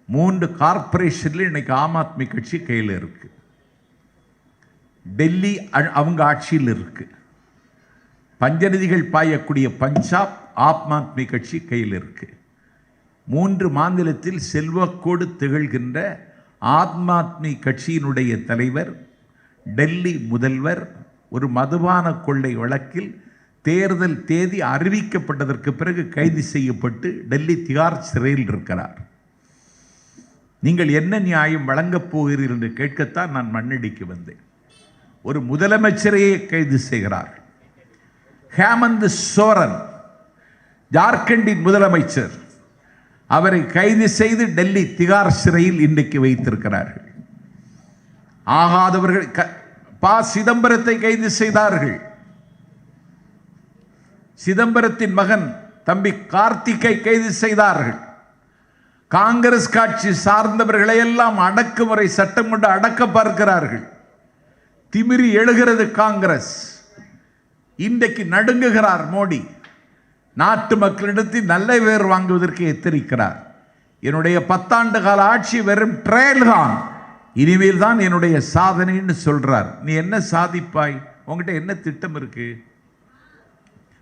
3 கார்பரேஷன்ல இன்னைக்கு ஆம் ஆத்மி கட்சி கையில் இருக்கு. டெல்லி அவங்க ஆட்சியில் இருக்கு. பஞ்சநதிகள் பாயக்கூடிய பஞ்சாப் ஆம் ஆத்மி கட்சி கையில் இருக்கு. 3 மாநிலத்தில் செல்வாக்கோடு திகழ்கின்ற ஆம் ஆத்மி கட்சியினுடைய தலைவர், டெல்லி முதல்வர் ஒரு மதுபான கொள்ளை வழக்கில் தேர்தல் தேதி அறிவிக்கப்பட்டதற்கு பிறகு கைது செய்யப்பட்டு டெல்லி திகார் சிறையில் இருக்கிறார். நீங்கள் என்ன நியாயம் வழங்கப் போகிறீர்கள் என்று கேட்கத்தான் நான் மண்ணடிக்கு வந்தேன். ஒரு முதலமைச்சரையே கைது செய்கிறார். ஹேமந்த் சோரன் ஜார்க்கண்டின் முதலமைச்சர், அவரை கைது செய்து டெல்லி திகார் சிறையில் இன்றைக்கு வைத்திருக்கிறார்கள். ஆகாதவர்கள் ப. சிதம்பரத்தை கைது செய்தார்கள். சிதம்பரத்தின் மகன் தம்பி கார்த்திகை கைது செய்தார்கள். காங்கிரஸ் கட்சி சார்ந்தவர்களை எல்லாம் அடக்குமுறை சட்டம் கொண்டு அடக்க பார்க்கிறார்கள். திமிரி எழுகிறது காங்கிரஸ். இன்றைக்கு நடுங்குகிறார் மோடி. நாட்டு மக்களிடத்தில் நல்ல பேர் வாங்குவதற்கு எச்சரிக்கிறார். என்னுடைய 10 ஆண்டு கால ஆட்சி வெறும் ட்ரையல் தான், இனிமேல் தான் என்னுடைய சாதனைன்னு சொல்றார். நீ என்ன சாதிப்பாய்? உங்ககிட்ட என்ன திட்டம் இருக்கு?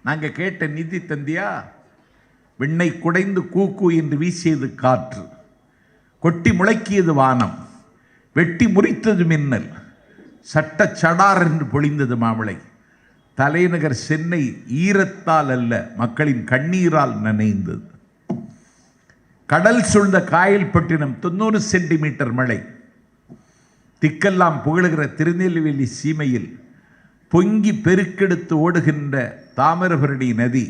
நாங்க கேட்ட நிதி தந்தியா? விண்ணை குடைந்து கூக்கு என்று வீசியது காற்று, கொட்டி முளைக்கியது வானம், வெட்டி முறித்தது மின்னல், சட்ட சடார் என்று பொழிந்தது மாமழை. தலைநகர் சென்னை ஈரத்தால் அல்ல, மக்களின் கண்ணீரால் நனைந்தது. கடல் சூழ்ந்த காயல்பட்டினம் 90 சென்டிமீட்டர் மழை. திக்கெல்லாம் புகழுகிற திருநெல்வேலி சீமையில் பொங்கி பெருக்கெடுத்து ஓடுகின்ற தாமிரபரணி நதி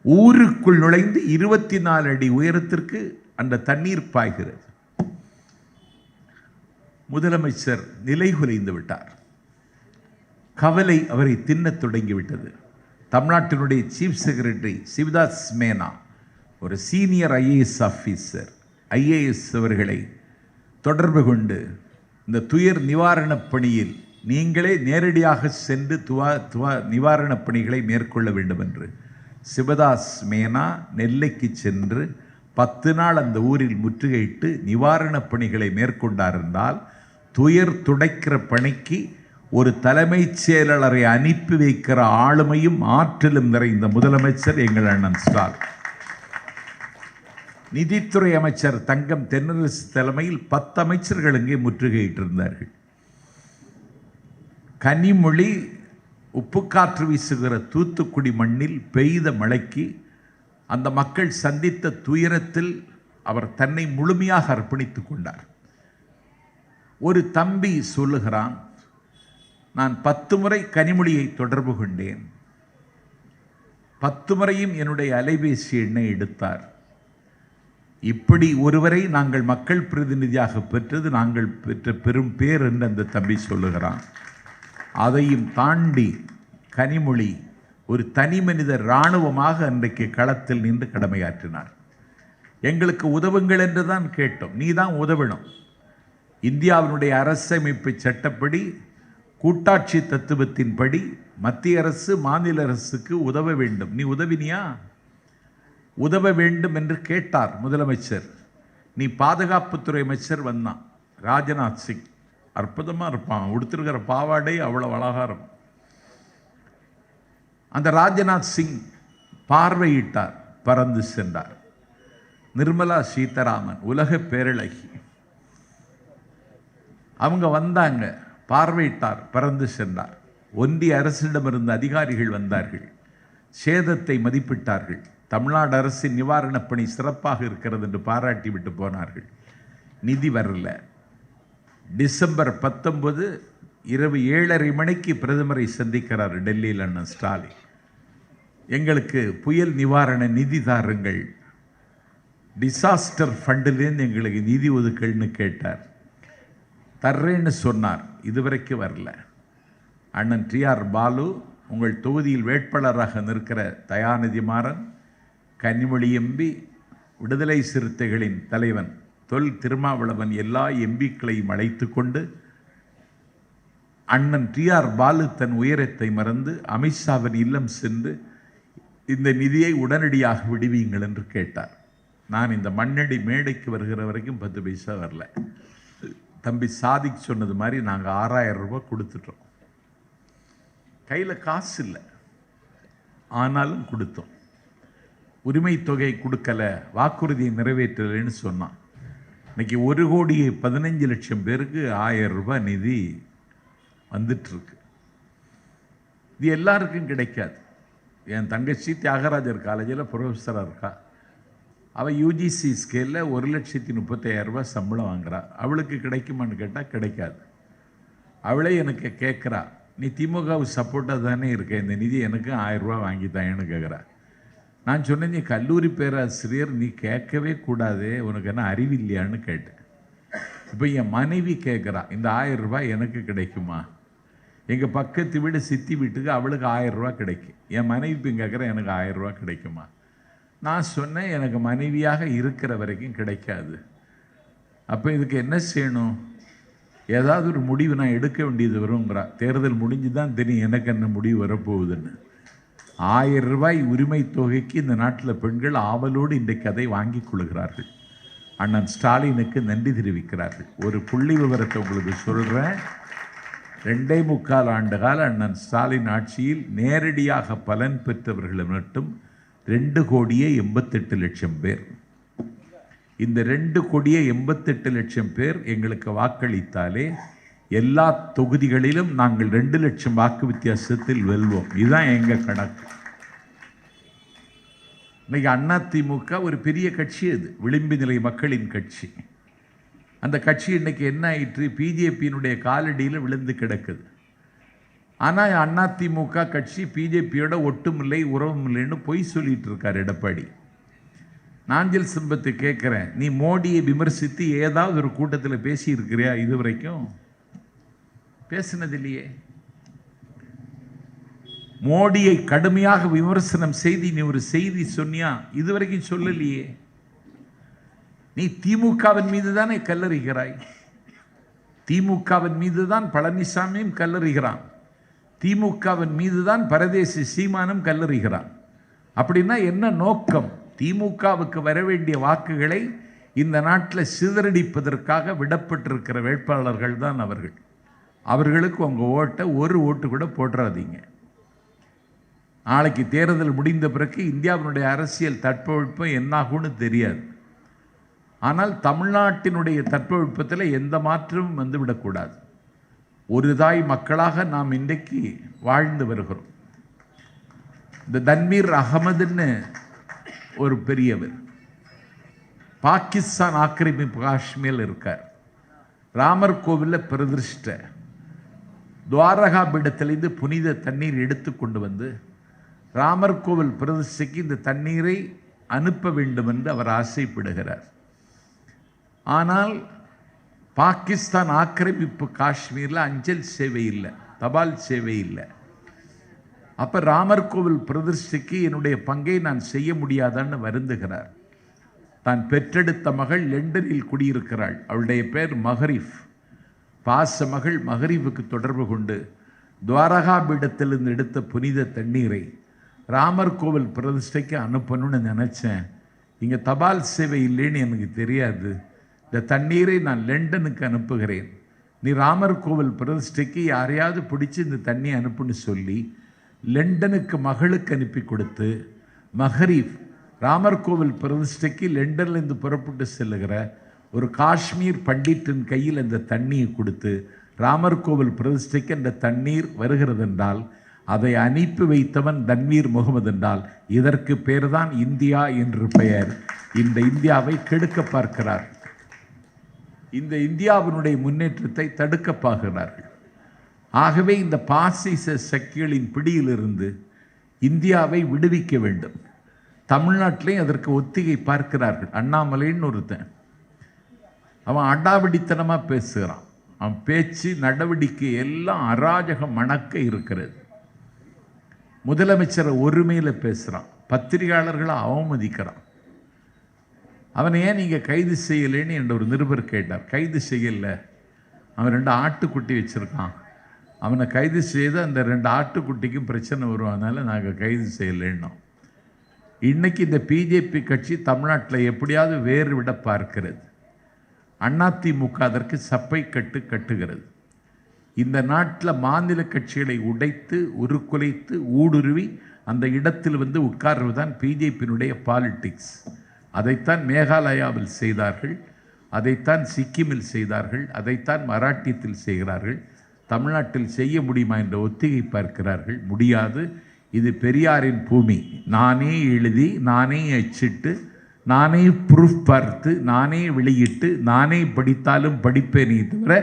ஊருக்குள் நுழைந்து 24 அடி உயரத்திற்கு அந்த தண்ணீர் பாய்கிறது. முதலமைச்சர் நிலைகுலைந்து விட்டார். கவலை அவரை தின்னத் தொடங்கிவிட்டது. தமிழ்நாட்டினுடைய சீஃப் செக்ரட்டரி சிவதாஸ் மேனா, ஒரு சீனியர் ஐஏஎஸ் ஆஃபீஸர், ஐஏஎஸ் அவர்களை தொடர்பு கொண்டு இந்த துயர் நிவாரணப் பணியில் நீங்களே நேரடியாக சென்று நிவாரணப் பணிகளை மேற்கொள்ள வேண்டும் என்று சிவதாஸ் மேனா நெல்லைக்கு சென்று 10 நாள் அந்த ஊரில் முற்றுகையிட்டு நிவாரணப் பணிகளை மேற்கொண்டார். என்றால் துயர் துடைக்கிற பணிக்கு ஒரு தலைமைச் செயலாளரை அனுப்பி வைக்கிற ஆளுமையும் ஆற்றலும் நிறைந்த முதலமைச்சர் எங்கள் அண்ணன் ஸ்டாலின். நிதித்துறை அமைச்சர் தங்கம் தென்னரசு தலைமையில் 10 அமைச்சர்கள் இங்கே முற்றுகையிட்டிருந்தார்கள். கனிமொழி உப்புக்காற்று வீசுகிற தூத்துக்குடி மண்ணில் பெய்த மழைக்கு அந்த மக்கள் சந்தித்த துயரத்தில் அவர் தன்னை முழுமையாக அர்ப்பணித்துக் கொண்டார். ஒரு தம்பி சொல்லுகிறான், நான் 10 முறை கனிமொழியை தொடர்பு கொண்டேன். 10 முறையும் என்னுடைய அலைபேசி எண்ணை எடுத்தார். இப்படி ஒருவரை நாங்கள் மக்கள் பிரதிநிதியாக பெற்றது நாங்கள் பெற்ற பெரும் பேர் என்று அந்த தம்பி சொல்லுகிறான். அதையும் தாண்டி கனிமொழி ஒரு தனி மனித இராணுவமாக அன்றைக்கு களத்தில் நின்று கடமையாற்றினார். எங்களுக்கு உதவுங்கள் என்று தான் கேட்டோம். நீ தான் உதவணும். இந்தியாவினுடைய அரசமைப்பு சட்டப்படி கூட்டாட்சி தத்துவத்தின்படி மத்திய அரசு மாநில அரசுக்கு உதவ வேண்டும். நீ உதவினியா? உதவ வேண்டும் என்று கேட்டார் முதலமைச்சர். நீ பாதுகாப்புத்துறை அமைச்சர் வந்தான் ராஜ்நாத் சிங். அற்புதமாக இருப்பான், உடுத்திருக்கிற பாவாடை அவ்வளோ அழகாக இருக்கும். அந்த ராஜ்நாத் சிங் பார்வையிட்டார், பறந்து சென்றார். நிர்மலா சீதாராமன் உலக பேரழகி, அவங்க வந்தாங்க, பார்வையிட்டார், பறந்து சென்றார். ஒன்றிய அரசிடமிருந்த அதிகாரிகள் வந்தார்கள், சேதத்தை மதிப்பிட்டார்கள். தமிழ்நாடு அரசின் நிவாரணப் பணி சிறப்பாக இருக்கிறது என்று பாராட்டி விட்டு போனார்கள். நிதி வரல. டிசம்பர் 19 இரவு 7:30 மணிக்கு பிரதமரை சந்திக்கிறார் டெல்லியில் அண்ணன் ஸ்டாலின். எங்களுக்கு புயல் நிவாரண நிதி தாருங்கள், டிசாஸ்டர் ஃபண்டிலேருந்து எங்களுக்கு நிதி ஒதுக்கல்னு கேட்டார். தர்றேன்னு சொன்னார், இதுவரைக்கும் வரல. அண்ணன் டிஆர் பாலு உங்கள் தொகுதியில் வேட்பாளராக நிற்கிற தயாநிதி மாறன், கனிமொழி எம்பி, விடுதலை சிறுத்தைகளின் தலைவன் தொல் திருமாவளவன் எல்லா எம்பிக்களையும் அழைத்து கொண்டு அண்ணன் டிஆர் பாலு தன் உயரத்தை மறந்து அமித்ஷாவின் இல்லம் சென்று இந்த நிதியை உடனடியாக விடுவீங்கள் என்று கேட்டார். நான் இந்த மண்ணடி மேடைக்கு வருகிற வரைக்கும் 10 பைசா வரல. தம்பி சாதிக் சொன்னது மாதிரி நாங்கள் 6000 ரூபாய் கொடுத்துட்டோம். கையில் காசு இல்லை, ஆனாலும் கொடுத்தோம். உரிமை தொகை கொடுக்கல, வாக்குறுதியை நிறைவேற்றலைன்னு சொன்னான். இன்னைக்கு 1,15,00,000 பேருக்கு 1000 ரூபாய் நிதி வந்துட்டுருக்கு. இது எல்லாருக்கும் கிடைக்காது. என் தங்கச்சி தியாகராஜர் காலேஜில் ப்ரொஃபஸராக இருக்கா. அவள் யூஜிசி ஸ்கேலில் 1,35,000 ரூபாய் சம்பளம் வாங்குறா. அவளுக்கு கிடைக்குமான்னு கேட்டால் கிடைக்காது. அவளே எனக்கு கேட்குறா, நீ திமுகவுக்கு சப்போர்ட்டாக தானே இருக்க, இந்த நிதி எனக்கு 1000 ரூபா வாங்கி தான்னு கேட்குறா. நான் சொன்னேன், நீ கல்லூரி பேராசிரியர், நீ கேட்கவே கூடாதே, உனக்கு என்ன அறிவில்லையான்னு கேட்டேன். இப்போ என் மனைவி கேட்குறா, இந்த 1000 ரூபாய் எனக்கு கிடைக்குமா? எங்கள் பக்கத்து வீடு சித்தி வீட்டுக்கு அவளுக்கு 1000 ரூபா கிடைக்கும். என் மனைவி கேட்குறேன், எனக்கு 1000 ரூபா கிடைக்குமா? நான் சொன்னேன், எனக்கு மனைவியாக இருக்கிற வரைக்கும் கிடைக்காது. அப்போ இதுக்கு என்ன செய்யணும்? ஏதாவது ஒரு முடிவு நான் எடுக்க வேண்டியது வருங்கிறா. தேர்தல் முடிஞ்சு தான் தெரியும் எனக்கு என்ன முடிவு வரப்போகுதுன்னு. 1000 ரூபாய் உரிமை தொகைக்கு இந்த நாட்டில் பெண்கள் ஆவலோடு இன்றைக்கு அதை வாங்கி கொள்கிறார்கள். அண்ணன் ஸ்டாலினுக்கு நன்றி தெரிவிக்கிறார்கள். ஒரு புள்ளி விவரத்தை உங்களுக்கு சொல்கிறேன். 2.25 ஆண்டு கால அண்ணன் ஸ்டாலின் ஆட்சியில் நேரடியாக பலன் பெற்றவர்கள் மட்டும் 2,88,00,000 பேர். இந்த 2,88,00,000 பேர் எங்களுக்கு வாக்களித்தாலே எல்லா தொகுதிகளிலும் நாங்கள் 2 லட்சம் வாக்கு வித்தியாசத்தில் வெல்வோம். இதுதான் எங்கள் கணக்கு. இன்னைக்கு அதிமுக ஒரு பெரிய கட்சி, அது விளிம்பு நிலை மக்களின் கட்சி. அந்த கட்சி இன்னைக்கு என்ன ஆயிற்று? பிஜேபியினுடைய காலடியில் விழுந்து கிடக்குது. ஆனால் அதிமுக கட்சி பிஜேபியோட ஒட்டுமில்லை உறவும் இல்லைன்னு பொய் சொல்லிட்டு இருக்கார் எடப்பாடி. நாஞ்சில் சிம்பத்தை கேட்குறேன், நீ மோடியை விமர்சித்து ஏதாவது ஒரு கூட்டத்தில் பேசி இருக்கிறியா? இது வரைக்கும் பேசினதில்லையே. மோடியை கடுமையாக விமர்சனம் செய்து நீ ஒரு செய்தி சொன்னியா? இதுவரைக்கும் சொல்லலையே. நீ திமுகவின் மீது தானே கல்லறிகிறாய். திமுகவின் மீது தான் பழனிசாமியும் கல்லறிகிறான். திமுகவின் மீது தான் பரதேசி சீமானும் கல்லறிகிறான். அப்படின்னா என்ன நோக்கம்? திமுகவுக்கு வர வேண்டிய வாக்குகளை இந்த நாட்டில் சிதறடிப்பதற்காக விடப்பட்டிருக்கிற வேட்பாளர்கள் தான் அவர்கள். அவர்களுக்கு உங்கள் ஓட்டை ஒரு ஓட்டு கூட போட்டுறாதீங்க. நாளைக்கு தேர்தல் முடிந்த பிறகு இந்தியாவினுடைய அரசியல் தட்பவெப்பம் என்னாகும்னு தெரியாது. ஆனால் தமிழ்நாட்டினுடைய தட்பவெப்பத்தில் எந்த மாற்றமும் வந்துவிடக்கூடாது. ஒரு தாய் மக்களாக நாம் இன்றைக்கு வாழ்ந்து வருகிறோம். இந்த தன்வீர் அகமதுன்னு ஒரு பெரியவர் பாகிஸ்தான் ஆக்கிரமிப்பு காஷ்மீரில் இருக்கார். ராமர் கோவிலில் பிரதிஷ்டை. துவாரகா பீடத்திலிருந்து புனித தண்ணீர் எடுத்து கொண்டு வந்து ராமர் கோவில் பிரதிஷ்டைக்கு இந்த தண்ணீரை அனுப்ப வேண்டும் என்று அவர் ஆசைப்படுகிறார். ஆனால் பாகிஸ்தான் ஆக்கிரமிப்பு காஷ்மீரில் அஞ்சல் சேவை இல்லை, தபால் சேவை இல்லை. அப்போ ராமர் கோவில் பிரதிஷ்டைக்கு என்னுடைய பங்கை நான் செய்ய முடியாதான்னு வருந்துகிறார். தான் பெற்றெடுத்த மகள் லண்டனில் குடியிருக்கிறாள். அவளுடைய பேர் மஹரிஃப். பாச மகள் மஹரிஃபுக்கு தொடர்பு கொண்டு துவாரகா பீடத்திலிருந்து எடுத்த புனித தண்ணீரை ராமர் கோவில் பிரதிஷ்டைக்கு அனுப்பணும்னு நினச்சேன். இங்கே தபால் சேவை இல்லைன்னு எனக்கு தெரியாது. இந்த தண்ணீரை நான் லண்டனுக்கு அனுப்புகிறேன். நீ ராமர் கோவில் பிரதிஷ்டைக்கு யாரையாவது பிடிச்சி இந்த தண்ணி அனுப்புன்னு சொல்லி லண்டனுக்கு மகளுக்கு அனுப்பி கொடுத்து, மஹரிஃப் ராமர் கோவில் பிரதிஷ்டைக்கு லண்டன்லேருந்து புறப்பட்டு செல்லுகிற ஒரு காஷ்மீர் பண்டிட்டின் கையில் அந்த தண்ணியை கொடுத்து, ராமர் கோவில் பிரதிஷ்டைக்கு அந்த தண்ணீர் வருகிறது என்றால் அதை அனுப்பி வைத்தவன் தன்வீர் முகமது என்றால் இதற்கு பேர்தான் இந்தியா என்று பெயர். இந்த இந்தியாவை கெடுக்க பார்க்கிறார். இந்த இந்தியாவினுடைய முன்னேற்றத்தை தடுக்க பார்க்கிறார்கள். ஆகவே இந்த பாசிச சக்திகளின் பிடியிலிருந்து இந்தியாவை விடுவிக்க வேண்டும். தமிழ்நாட்டிலையும் அதற்கு ஒத்திகை பார்க்கிறார்கள். அண்ணாமலைன்னு ஒருத்தன், அவன் அடாவடித்தனமாக பேசுகிறான். அவன் பேச்சு நடவடிக்கை எல்லாம் அராஜகம் மணக்க இருக்கிறது. முதலமைச்சரை ஒருமையில் பேசுகிறான், பத்திரிகையாளர்களை அவமதிக்கிறான். அவனை ஏன் நீங்கள் கைது செய்யலைன்னு என்ற ஒரு நிருபர் கேட்டார். கைது செய்யலை, அவன் 2 ஆட்டுக்குட்டி வச்சுருக்கான், அவனை கைது செய்து அந்த 2 ஆட்டுக்குட்டிக்கும் பிரச்சனை வரும், அதனால் நாங்கள் கைது செய்யலைன்னோம். இன்றைக்கி இந்த பிஜேபி கட்சி தமிழ்நாட்டில் எப்படியாவது வேறு விட பார்க்கிறது. அதிமுக அதற்கு சப்பை கட்டுகிறது. இந்த நாட்டில் மாநில கட்சிகளை உடைத்து உருக்குலைத்து ஊடுருவி அந்த இடத்தில் வந்து உட்கார்வது தான் பிஜேபியினுடைய பாலிடிக்ஸ். அதைத்தான் மேகாலயாவில் செய்தார்கள், அதைத்தான் சிக்கிமில் செய்தார்கள், அதைத்தான் மராட்டியத்தில் செய்கிறார்கள். தமிழ்நாட்டில் செய்ய முடியுமா என்ற ஒத்திகை பார்க்கிறார்கள். முடியாது. இது பெரியாரின் பூமி. நானே எழுதி, நானே அச்சிட்டு, நானே ப்ரூஃப் பார்த்து, நானே வெளியிட்டு, நானே படித்தாலும் படிப்பேனே தவிர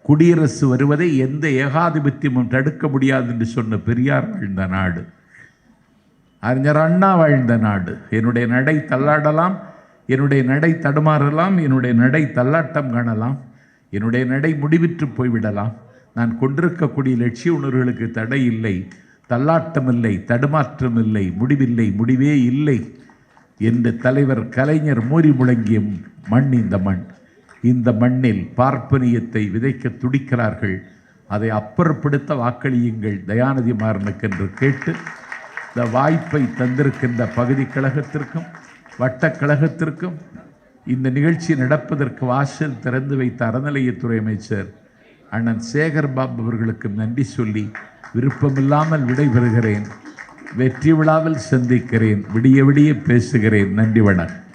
குடியரசு வருவதை எந்த ஏகாதிபத்தியமும் தடுக்க முடியாது என்று சொன்ன பெரியார் வாழ்ந்த நாடு, அறிஞர் அண்ணா வாழ்ந்த நாடு. என்னுடைய நடை தள்ளாடலாம், என்னுடைய நடை தடுமாறலாம், என்னுடைய நடை தள்ளாட்டம் காணலாம், என்னுடைய நடை முடிவிற்று போய்விடலாம். நான் கொண்டிருக்கக்கூடிய லட்சிய உணர்வுகளுக்கு தடை இல்லை, தள்ளாட்டம் இல்லை, தடுமாற்றம் இல்லை, முடிவில்லை, முடிவே இல்லை என்று தலைவர் கலைஞர் மூறி முழங்கிய மண் இந்த மண். இந்த மண்ணில் பார்ப்பனியத்தை விதைக்க துடிக்கிறார்கள். அதை அப்புறப்படுத்த வாக்களியுங்கள் தயாநிதி மாறனுக்கு என்று கேட்டு, இந்த வாய்ப்பை தந்திருக்கின்ற பகுதி கழகத்திற்கும் வட்டக்கழகத்திற்கும் இந்த நிகழ்ச்சி நடப்பதற்கு வாசல் திறந்து வைத்த அறநிலையத்துறை அமைச்சர் அண்ணன் சேகர் பாபு அவர்களுக்கு நன்றி சொல்லி விருப்பமில்லாமல் விடைபெறுகிறேன். வெற்றி விழாவில் சந்திக்கிறேன். விடிய விடிய பேசுகிறேன். நன்றி, வணக்கம்.